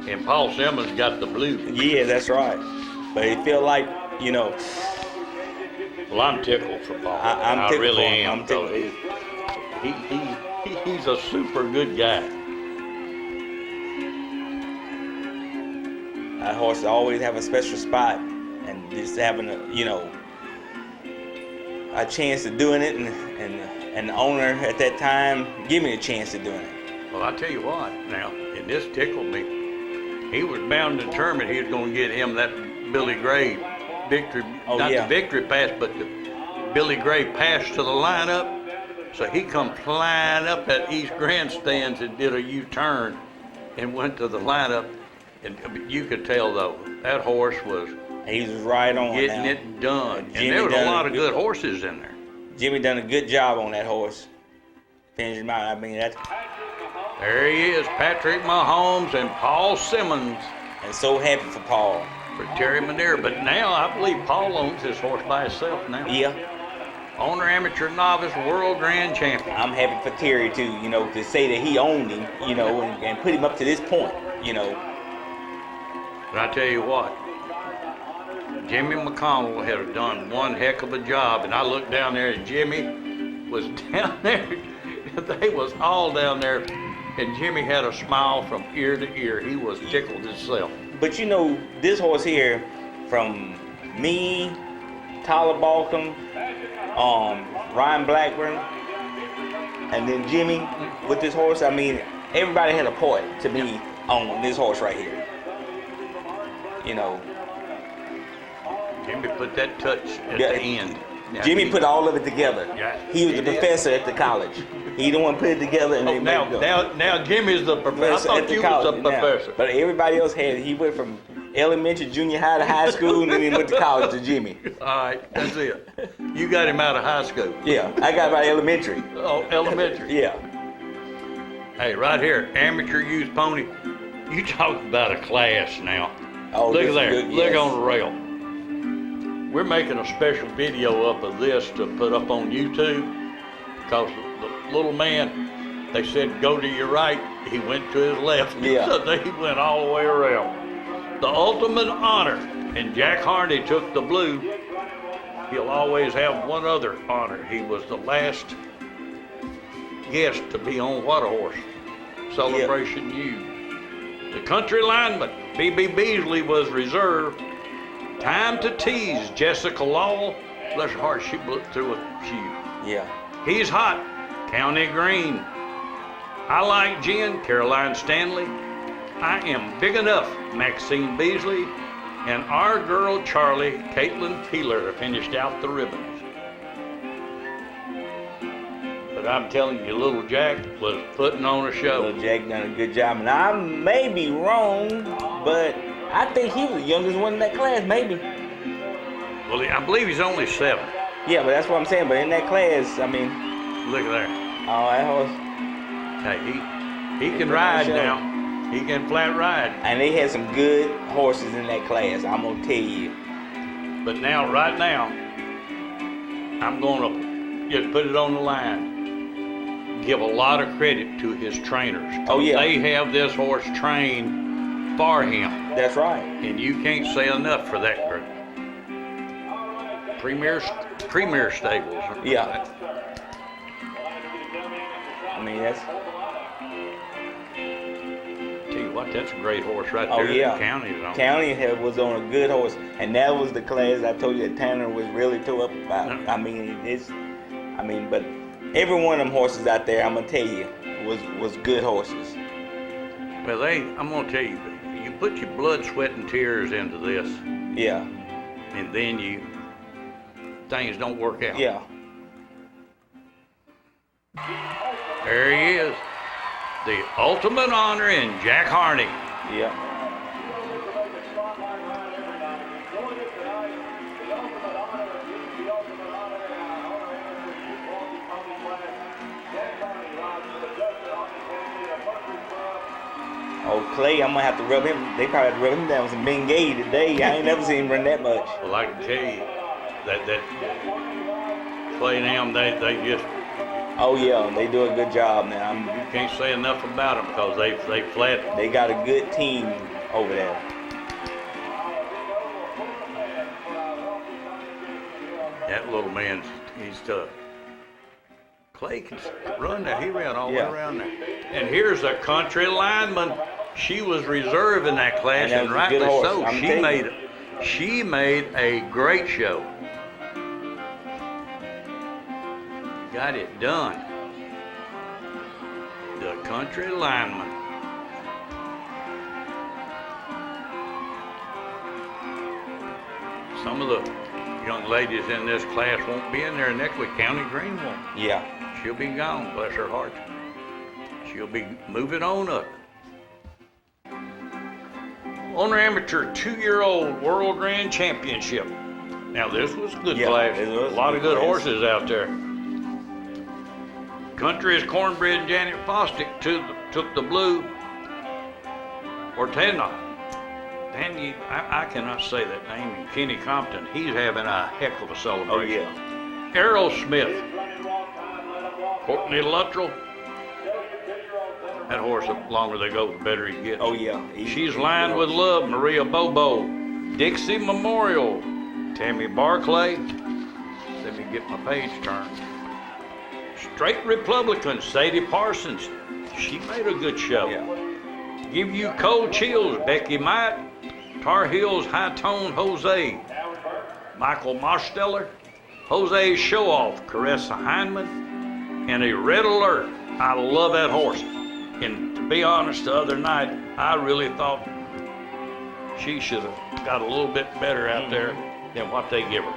and Paul Simmons got the blue. Yeah, that's right. But it felt like, you know. Well, I'm tickled for Paul. I'm tickled really for him. am. I'm tickled. He's a super good guy. That horse always have a special spot, and just having a chance of doing it, and the owner at that time give me a chance of doing it. Well, I tell you what, now, and this tickled me. He was bound and determined he was going to get him that Billy Gray victory, the victory pass, but the Billy Gray pass to the lineup. So he come flying up that East Grandstands and did a U-turn and went to the lineup. And you could tell, though, that horse was right on getting it done. And there was a lot of good horses in there. Jimmy done a good job on that horse. Finished him out. I mean, that's... There he is, Patrick Mahomes and Paul Simmons. And so happy for Paul. For Terry Madeira. But now I believe Paul owns this horse by himself now. Yeah. Owner, amateur, novice, world grand champion. I'm happy for Terry, too, to say that he owned him, and put him up to this point, But I tell you what, Jimmy McConnell had done one heck of a job, and I looked down there, and Jimmy was down there. They was all down there, and Jimmy had a smile from ear to ear. He was tickled himself. But this horse here, from me, Tyler Balcom, Ryan Blackburn, and then Jimmy with this horse, I mean, everybody had a part to be on this horse right here. Jimmy put that touch at the end. Now, Jimmy put all of it together. Yeah, he was the professor at the college. He the one put it together. And now Jimmy's the professor. I thought you was the professor. But everybody else he went from elementary, junior high to high school, and then he went to college to Jimmy. All right, that's it. You got him out of high school. Yeah, I got him out of elementary. Oh, elementary. Yeah. Hey, right here, amateur youth pony. You talk about a class now. Oh, look at there. Good, yes. Look on the rail. We're making a special video up of this to put up on YouTube because the little man, they said go to your right. He went to his left. Yeah. So he went all the way around. The ultimate honor, and Jack Harney took the blue. He'll always have one other honor. He was the last guest to be on What a Horse Celebration U. The country lineman, B.B. Beasley, was reserved. Time to tease, Jessica Law. Bless her heart, she blew through a few. Yeah. He's hot, County Green. I like Jen, Caroline Stanley. I am big enough, Maxine Beasley. And our girl Charlie, Caitlin Peeler, finished out the ribbons. But I'm telling you, little Jack was putting on a show. Little Jack done a good job. And I may be wrong, but I think he was the youngest one in that class, maybe. Well, I believe he's only 7. Yeah, but that's what I'm saying. But in that class, I mean. Look at there. Oh, that horse. Hey, he can ride now. He can flat ride. And they had some good horses in that class, I'm going to tell you. But now, right now, I'm going to just put it on the line. Give a lot of credit to his trainers. Oh, yeah. They have this horse trained for him. That's right. And you can't say enough for that group. Premier stables. Yeah. I mean, that's... Tell you what, that's a great horse right there. Oh, yeah. County's on. County was on a good horse. And that was the class I told you that Tanner was really tore up about. I mean, but every one of them horses out there, I'm going to tell you, was good horses. Well, I'm going to tell you, you put your blood, sweat, and tears into this. Yeah. And then things don't work out. Yeah. There he is. The ultimate honor in Jack Harney. Yeah. Oh, Clay, I'm gonna have to rub him. They probably have to rub him down with some Bengay today. I ain't never seen him run that much. Well, I can tell you that Clay and them, they just. Oh yeah, they do a good job now. You can't say enough about them because they flat. They got a good team over there. That little man, he's tough. Clay can run there. He ran all the way around there. And here's a country lineman. She was reserved in that class, and rightly so. She made a great show. Got it done. The country lineman. Some of the young ladies in this class won't be in there next week. County Green won't. Yeah. She'll be gone, bless her heart. She'll be moving on up. On the amateur 2-year-old World Grand Championship. Now this was a good class. A lot of good horses out there. Country's Cornbread Janet Fostick took the blue. Ortena. I cannot say that name. Kenny Compton. He's having a heck of a celebration. Oh yeah. Errol Smith. Courtney Luttrell. That horse, the longer they go, the better he gets. Oh yeah. She's Lined with Love, Maria Bobo. Dixie Memorial, Tammy Barclay. Let me get my page turned. Straight Republican, Sadie Parsons. She made a good show. Yeah. Give You Cold Chills, Becky Might. Tar Heels High Tone, Jose. Michael Marsteller. Jose Show Off, Caressa Heineman. And a Red Alert. I love that horse. And to be honest, the other night, I really thought she should have got a little bit better out there than what they give her.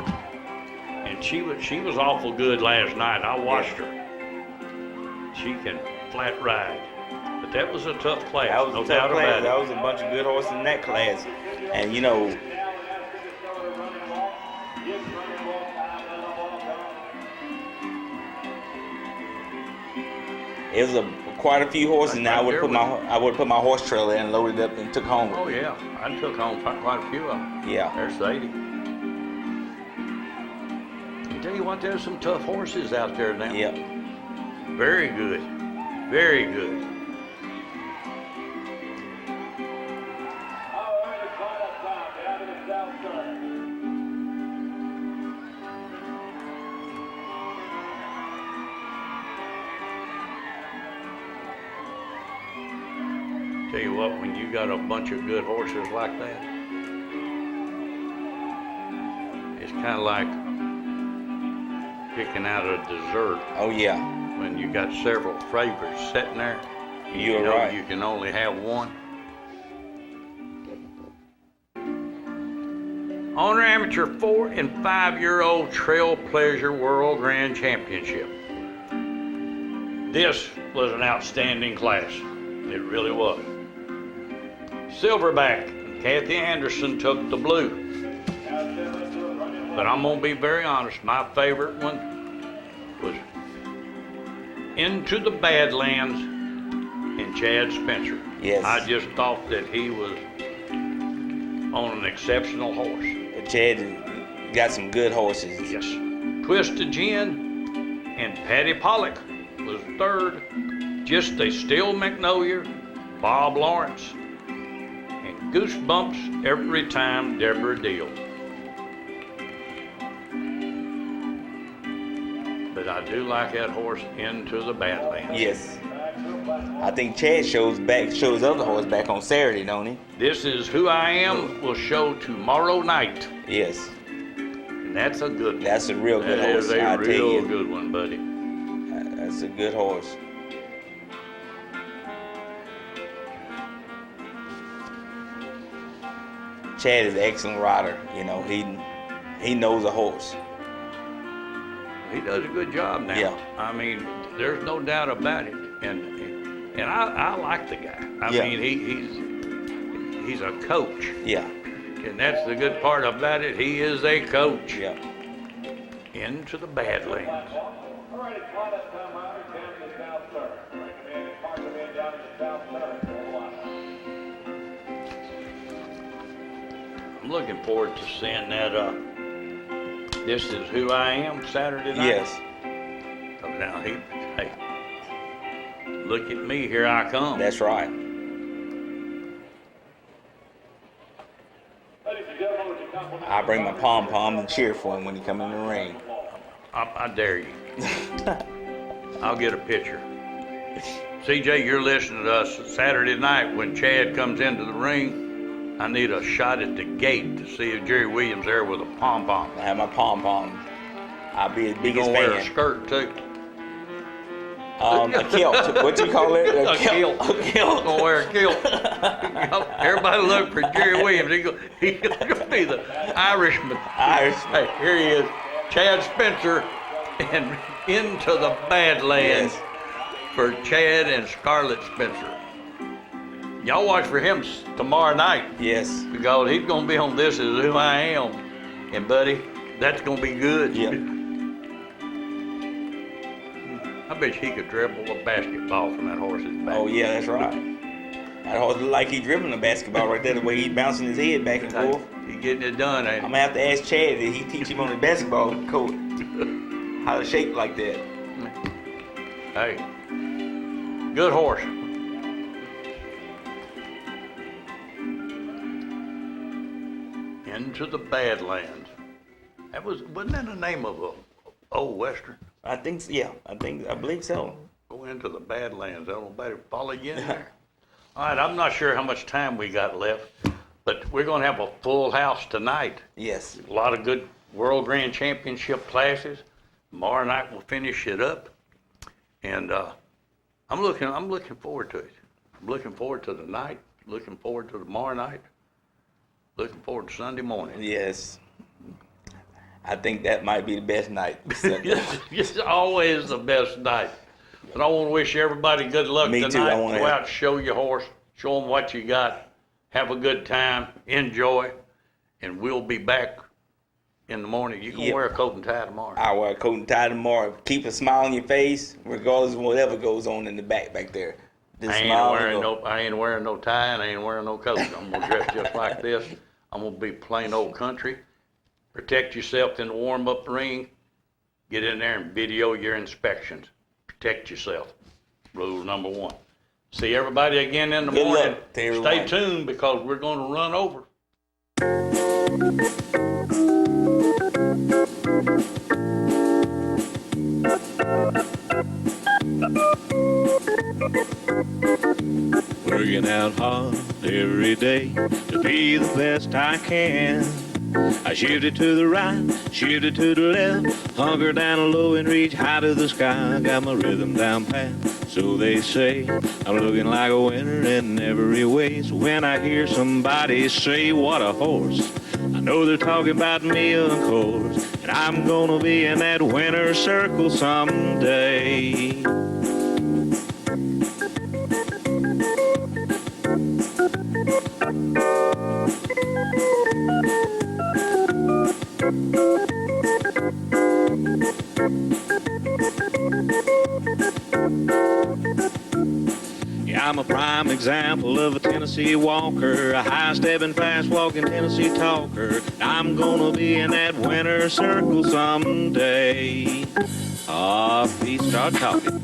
And she was awful good last night. I watched her. She can flat ride. But that was a tough class. That was no a tough doubt class. about it. That was a bunch of good horses in that class. And you know, it was quite a few horses. Now I would put my horse trailer in and loaded up and took home. Oh yeah, I took home quite a few of them. Yeah. There's 80. I tell you what, there's some tough horses out there now. Yeah. Very good. Very good. Tell you what, when you got a bunch of good horses like that, it's kind of like picking out a dessert. Oh yeah. When you got several favorites sitting there, You're right. You can only have one. On the amateur 4- and 5-year-old Trail Pleasure World Grand Championship. This was an outstanding class. It really was. Silverback, Kathy Anderson took the blue. But I'm gonna be very honest, my favorite one was Into the Badlands and Chad Spencer. Yes. I just thought that he was on an exceptional horse. Chad got some good horses. Yes. Twisted Gin and Patty Pollock was third. Just a Still Magnolia, Bob Lawrence, and Goosebumps Every Time Deborah Deal. But I do like that horse Into the Badlands. Yes. I think Chad shows other horse back on Saturday, don't he? This Is Who I Am will show tomorrow night. Yes. And that's a good one. That's a real good horse. That is a real good one, buddy. That's a good horse. Chad is an excellent rider. You know, he knows a horse. He does a good job now. Yeah. I mean, there's no doubt about it. And I like the guy. I mean, he's a coach. Yeah. And that's the good part about it. He is a coach. Yeah. Into the Badlands. All right, it's line up time, down to the south third. Recommended Parker man down to the south third. I'm looking forward to seeing that. This is Who I Am Saturday night. Yes. So now hey, look at me, here I come. That's right. I bring my pom-pom and cheer for him when he come in the ring. I dare you. I'll get a picture. CJ, you're listening to us Saturday night when Chad comes into the ring. I need a shot at the gate to see if Jerry Williams there with a pom-pom. I have my pom-pom. I'll be his biggest fan. fan. Wear a skirt too. A kilt. What you call it? A kilt. A kilt. Gonna wear a kilt. Everybody look for Jerry Williams. He's gonna be the Irishman. Hey, here he is, Chad Spencer, and Into the Badlands for Chad and Scarlett Spencer. Y'all watch for him tomorrow night. Yes. Because he's gonna be on This Is Who I Am, and buddy, that's gonna be good. Yeah. I bet you he could dribble a basketball from that horse's back. Oh yeah, that's right. That horse look like he's dribbling a basketball right there, the way he's bouncing his head back and forth. He's getting it done, ain't he? I'm gonna have to ask Chad if he teach him on the basketball court how to shake like that. Hey, good horse. Into the Badlands. Wasn't that the name of a old Western? I think so, yeah. I believe so. Go into the Badlands. I don't better follow you in there. All right, I'm not sure how much time we got left, but we're going to have a full house tonight. Yes. A lot of good World Grand Championship classes. Tomorrow night we'll finish it up, and I'm looking forward to it. I'm looking forward to the night. Looking forward to tomorrow night. Looking forward to Sunday morning. Yes. I think that might be the best night. It's always the best night. But I want to wish everybody good luck Me too. tonight. Go out, show your horse, show them what you got, have a good time, enjoy, and we'll be back in the morning. You can wear a coat and tie tomorrow. I'll wear a coat and tie tomorrow. Keep a smile on your face, regardless of whatever goes on in the back there. I ain't wearing no tie and I ain't wearing no coat. I'm gonna dress just like this. I'm gonna be plain old country. Protect yourself in the warm-up ring. Get in there and video your inspections. Protect yourself. Rule number 1. See everybody again in the morning. Stay tuned because we're going to run over. Working out hard every day to be the best I can. I shift it to the right, shift it to the left, hunker down low and reach high to the sky. Got my rhythm down pat, so they say. I'm looking like a winner in every way. So when I hear somebody say, what a horse, I know they're talking about me, of course. And I'm gonna be in that winner's circle someday. Yeah, I'm a prime example of a Tennessee walker, a high-stepping, fast-walking Tennessee talker. I'm gonna be in that winner's circle someday. Feet start talking.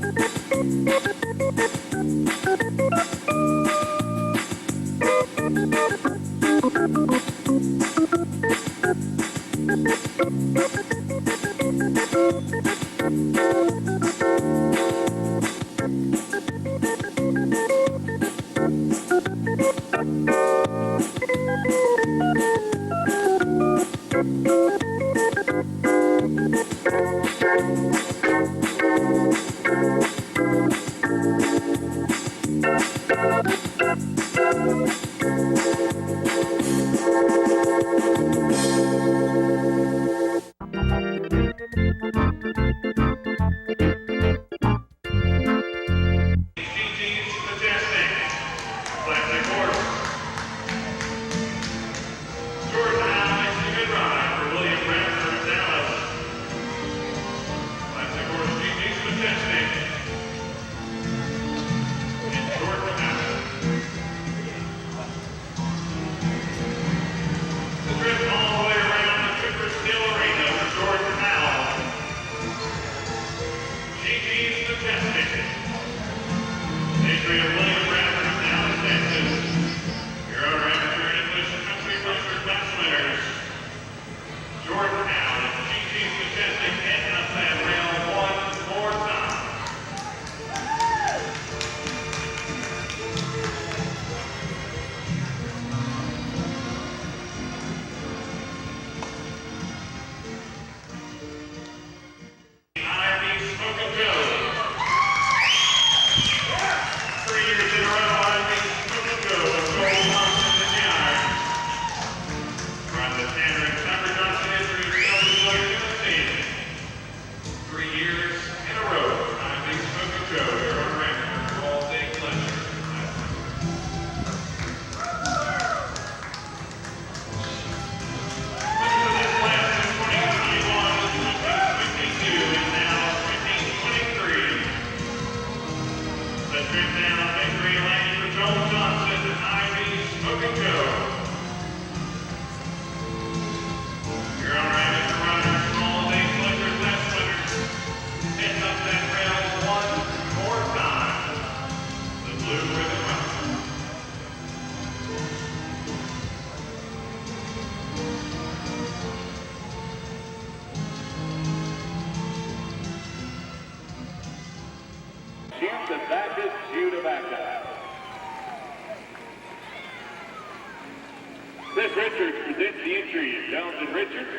Chris Richards presents the entry of Jones and Richards.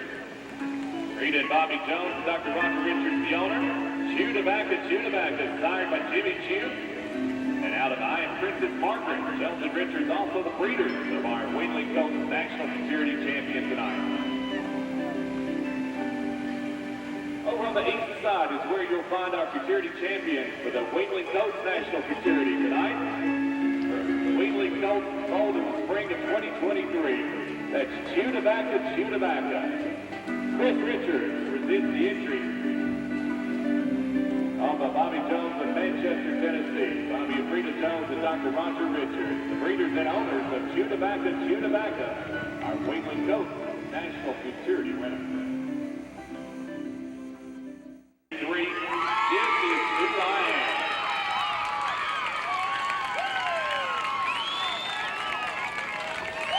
Rita and Bobby Jones, Dr. Roger Richards, the owner. Chew Tobacco, sired by Jimmy Chew. And out of I Am Princess Margaret, Jones and Richards, also the breeders of our Wheatling Colts National Security Champion tonight. Over on the east side is where you'll find our security champions for the Wheatling Colts National Security tonight. The Wheatling Colts sold in the spring of 2023. That's Chew Tobacco. Chris Richards presents the entry. Owned by Bobby Jones of Manchester, Tennessee. Bobby and Rita Jones and Dr. Roger Richards, the breeders and owners of Chew Tobacco, our Wheatling Colts National Security winner. 3, this is Who I Am.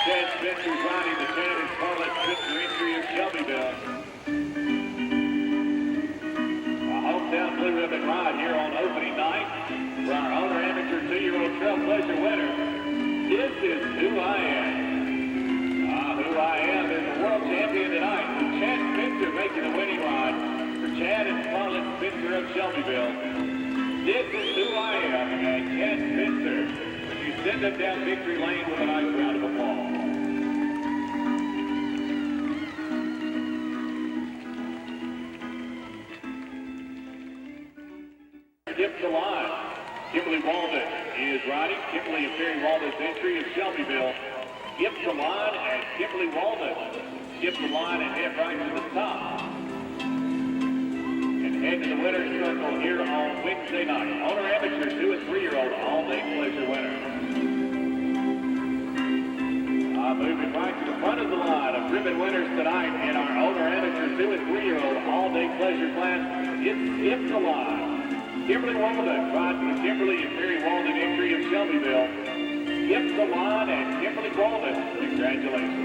Chad Spencer's riding the Cannon Scarlet Spencer entry of Shelbyville. A hometown blue ribbon ride here on opening night for our owner amateur 2-year-old Trailblazer winner. This is Who I Am. Who I Am is the world champion tonight. Chad Spencer making the winning ride for Chad and Scarlet Spencer of Shelbyville. This is Who I Am and Chad Spencer. You send them down victory lane with a nice round of applause. Gift the line. Kimberly Walden is riding. Kimberly and Terry Walden's entry of Shelbyville. Gift the line and Kimberly Walden. Gift the line and head right to the top. And head to the winner's circle here on Wednesday night. Owner amateur 2 and 3-year-old all-day pleasure winner. Moving right to the front of the line of ribbon winners tonight in our owner amateur 2 and 3-year-old all-day pleasure class. It's Gift the line. Kimberly Walden rides the Kimberly and Terry Walden entry of Shelbyville. Gift the line and Kimberly Walden. Congratulations.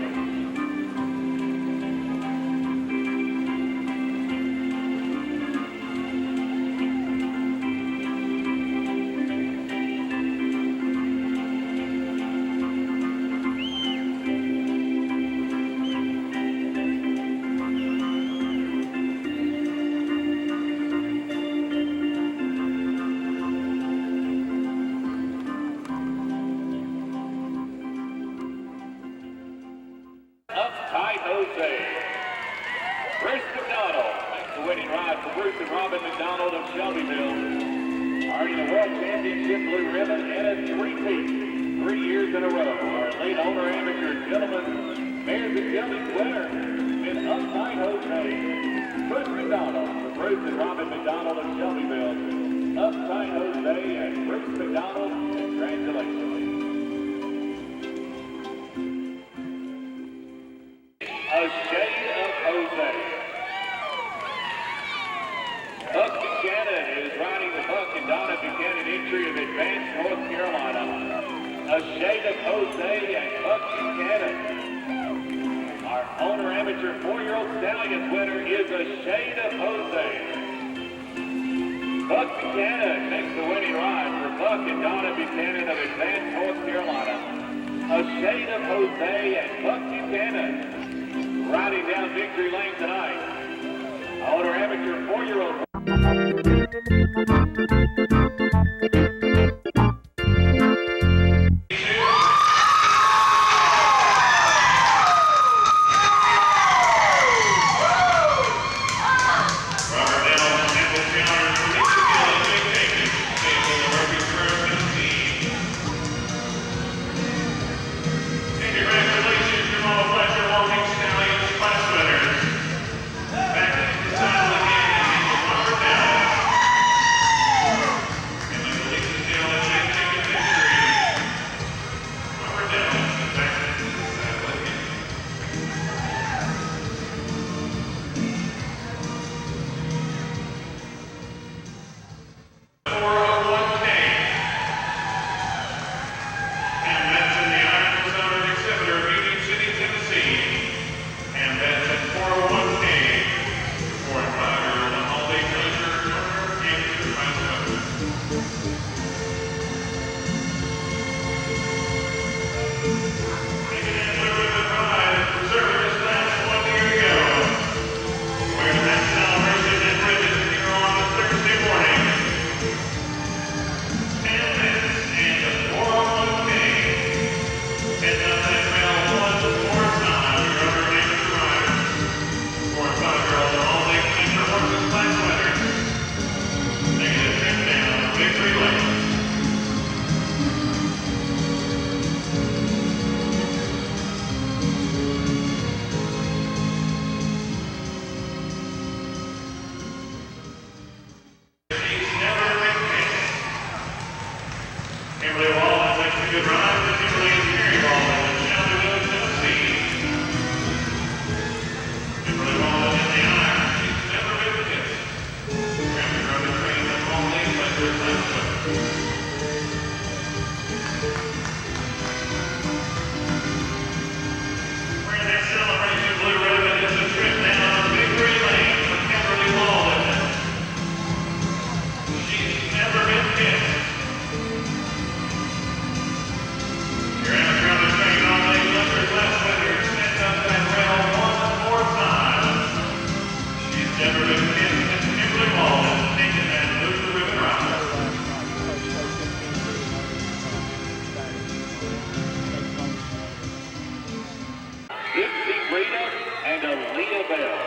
Dixie Rita and Aaliyah Bell.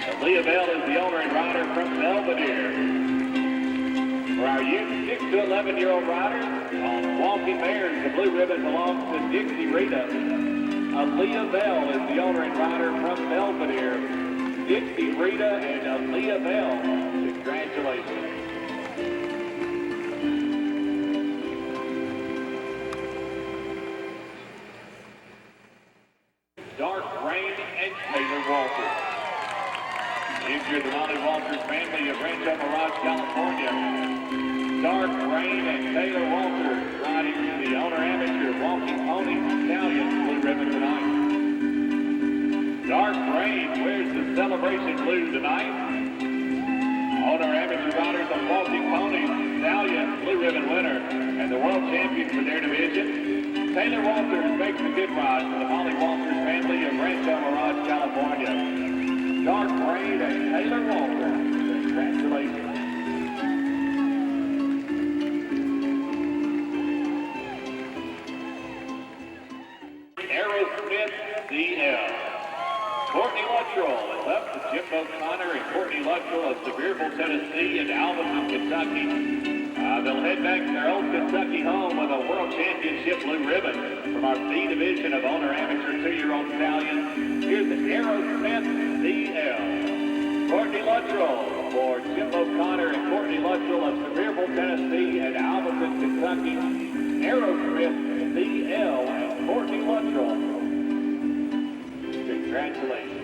Aaliyah Bell is the owner and rider from Belvedere. For our youth 6 to 11-year-old riders, on Walking Mares, the blue ribbon belongs to Dixie Rita. Aaliyah Bell is the owner and rider from Belvedere. Dixie Rita and Aaliyah Bell, congratulations. Dark Rain and Taylor Walters. Injured the Molly Walters family of Rancho Mirage, California. Dark Rain and Taylor Walters riding the owner amateur Walking Pony Stallion blue ribbon tonight. Dark Rain wears the celebration blue tonight. Owner amateur riders of Walking Pony Stallion blue ribbon winner and the world champion for their division. Taylor Walters makes a good ride for the Molly Walters family of Rancho Mirage, California. Dark Rain and Taylor Walters, congratulations. Aerosmith CL. Courtney Luttrell is up to Jimbo Connor and Courtney Luttrell of Sevierville, Tennessee and Alvin, Kentucky. They'll head back to their old Kentucky home with a World Championship blue ribbon from our B division of owner amateur 2-year-old stallions. Here's the Aerosmith CL. Courtney Luttrell for Jimbo Connor and Courtney Luttrell of Sevierville, Tennessee and Alvin, Kentucky. Aerosmith CL and Courtney Luttrell. Congratulations.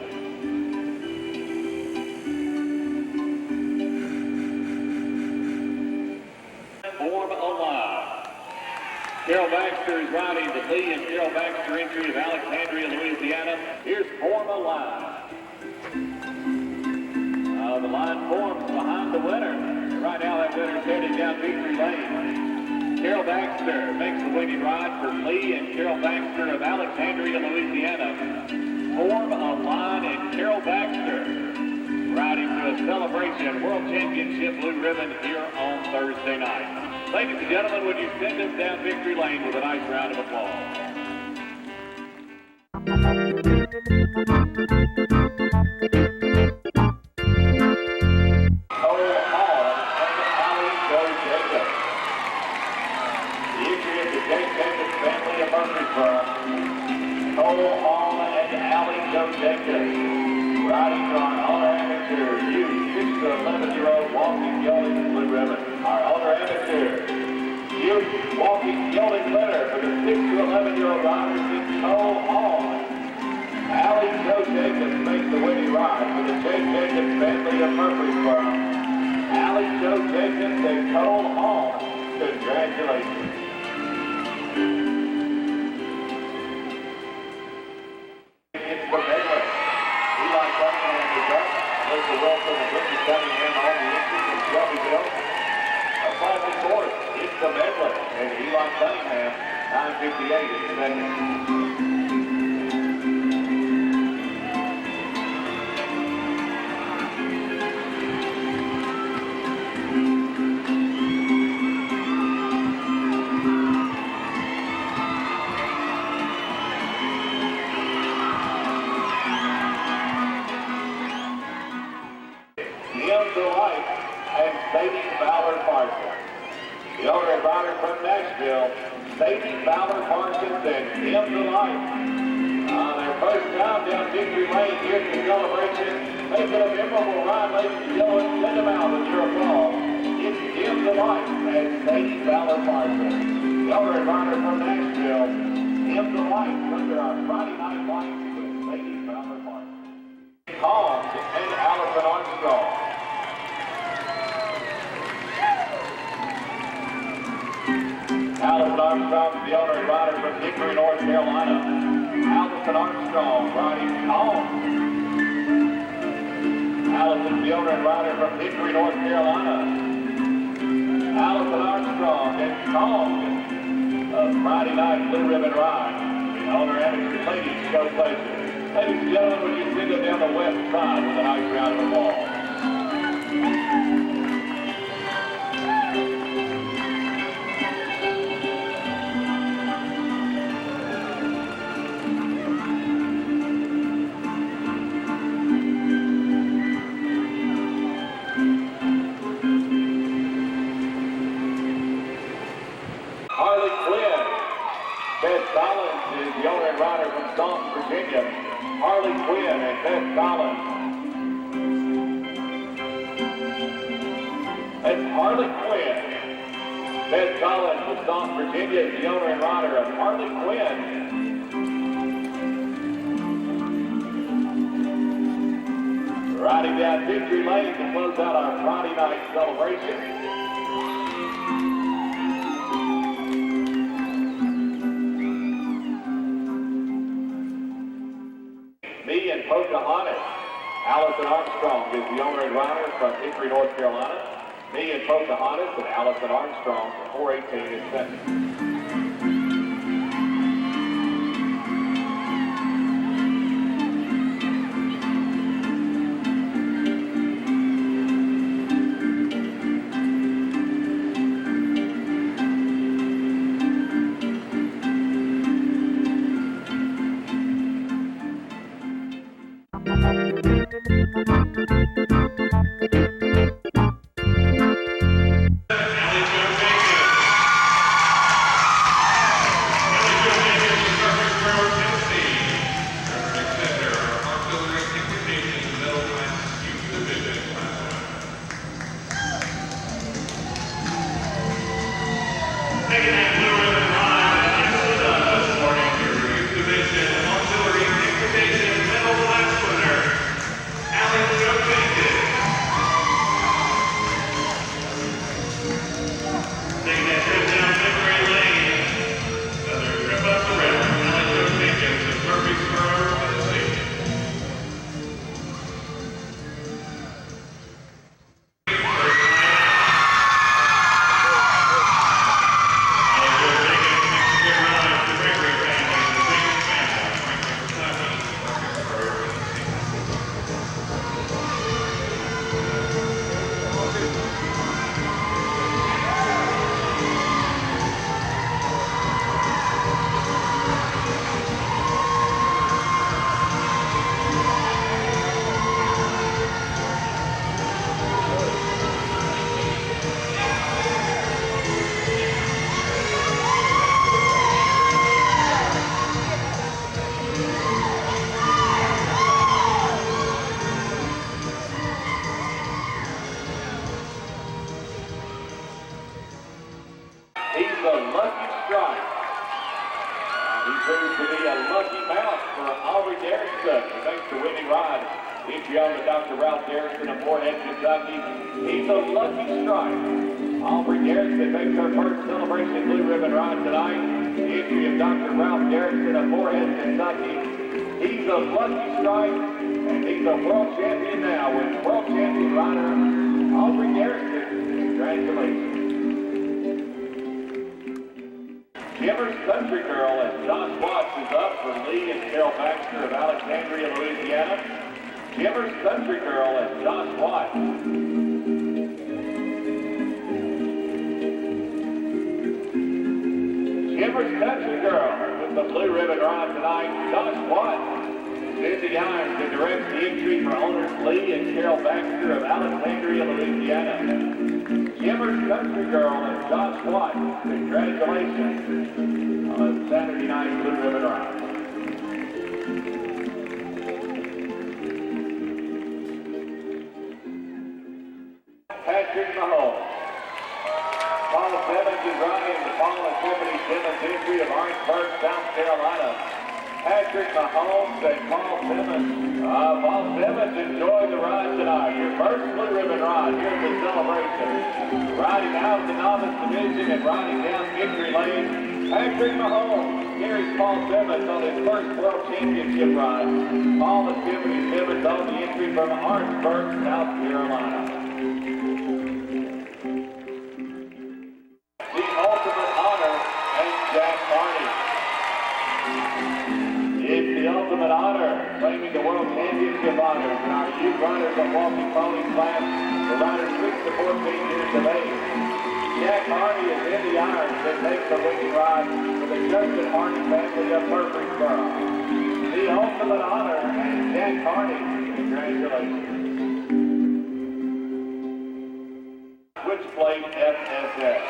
Form alive. Carol Baxter is riding the Lee and Carol Baxter entry of Alexandria, Louisiana. Here's Form alive. The line forms behind the winner. Right now that winner's headed down victory lane. Carol Baxter makes the winning ride for Lee and Carol Baxter of Alexandria, Louisiana. Form a line and Carol Baxter riding to a celebration World Championship blue ribbon here on Thursday night. Ladies and gentlemen, would you send us down victory lane with a nice round of applause? Cole Hall and Allie Joe Jacobs riding on owner amateur youth 6 to 11-year-old Walking Gelding blue ribbon. Our owner amateur youth Walking Gelding winner for the 6 to 11-year-old riders is Cole Hall. Allie Joe Jacobs makes the winning ride for the J. Jacobs family of Murfreesboro. Allie Joe Jacobs and Cole Hall, congratulations. It's the medley, and Eli Cunningham, 9:58 is second. Neil Delight and Sadie Fowler Parsons. The owner and rider from Nashville, Sadie Fowler Parsons and Neil Delight. Their first time down victory lane here at the celebration. Making a memorable ride, ladies and gentlemen. Send them out with your applause. It's Neil Delight and Sadie Fowler Parsons. The owner and rider from Nashville, Neil Delight, under our Friday night lights with Sadie Fowler Parsons. Collins and Allison Armstrong. Allison Armstrong is the owner and rider from Hickory, North Carolina. Allison Armstrong riding home. Allison's the owner and rider from Hickory, North Carolina. Allison Armstrong and Kong of Friday night blue ribbon ride. The owner amateur ladies show pleasure. Ladies and gentlemen, would you send them down the west side with a nice round of applause? Harley Quinn. Beth Collins is the owner and rider from Staunton, Virginia. Harley Quinn and Beth Collins. That's Harley Quinn. Beth Collins from Staunton, Virginia is the owner and rider of Harley Quinn. Riding down Victory Lane to close out our Friday night celebration. Me and Pocahontas. Allison Armstrong is the owner and rider from Hickory, North Carolina. Me and Pocahontas and Allison Armstrong from 418 and 7. Switchblade FSS.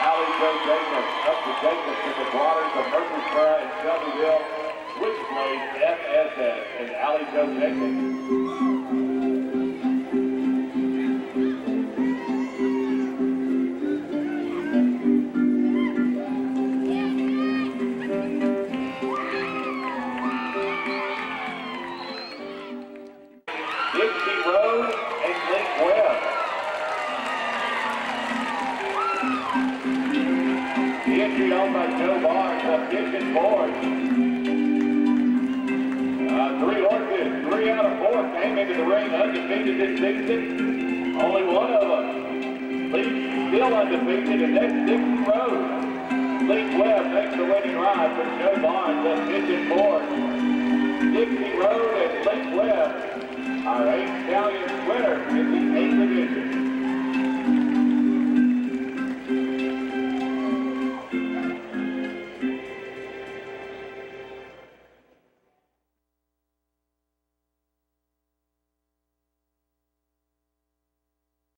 Allie Joe Jacobs. Up to Jacobs in the waters of Murfreesboro and Shelbyville. Switchblade FSS and Allie Joe Jacobs. Dixie Rose and Link Webb. The entry on by Joe Barnes of Kitchen Ford. Three horses, 3 out of 4 came into the ring undefeated this season. Only one of them leads still undefeated, and that's Dixie Rose. Link Webb makes the winning ride from Joe Barnes of Kitchen Ford. Dixie Rose and Link Webb, our 8 stallion winner in the 8th division.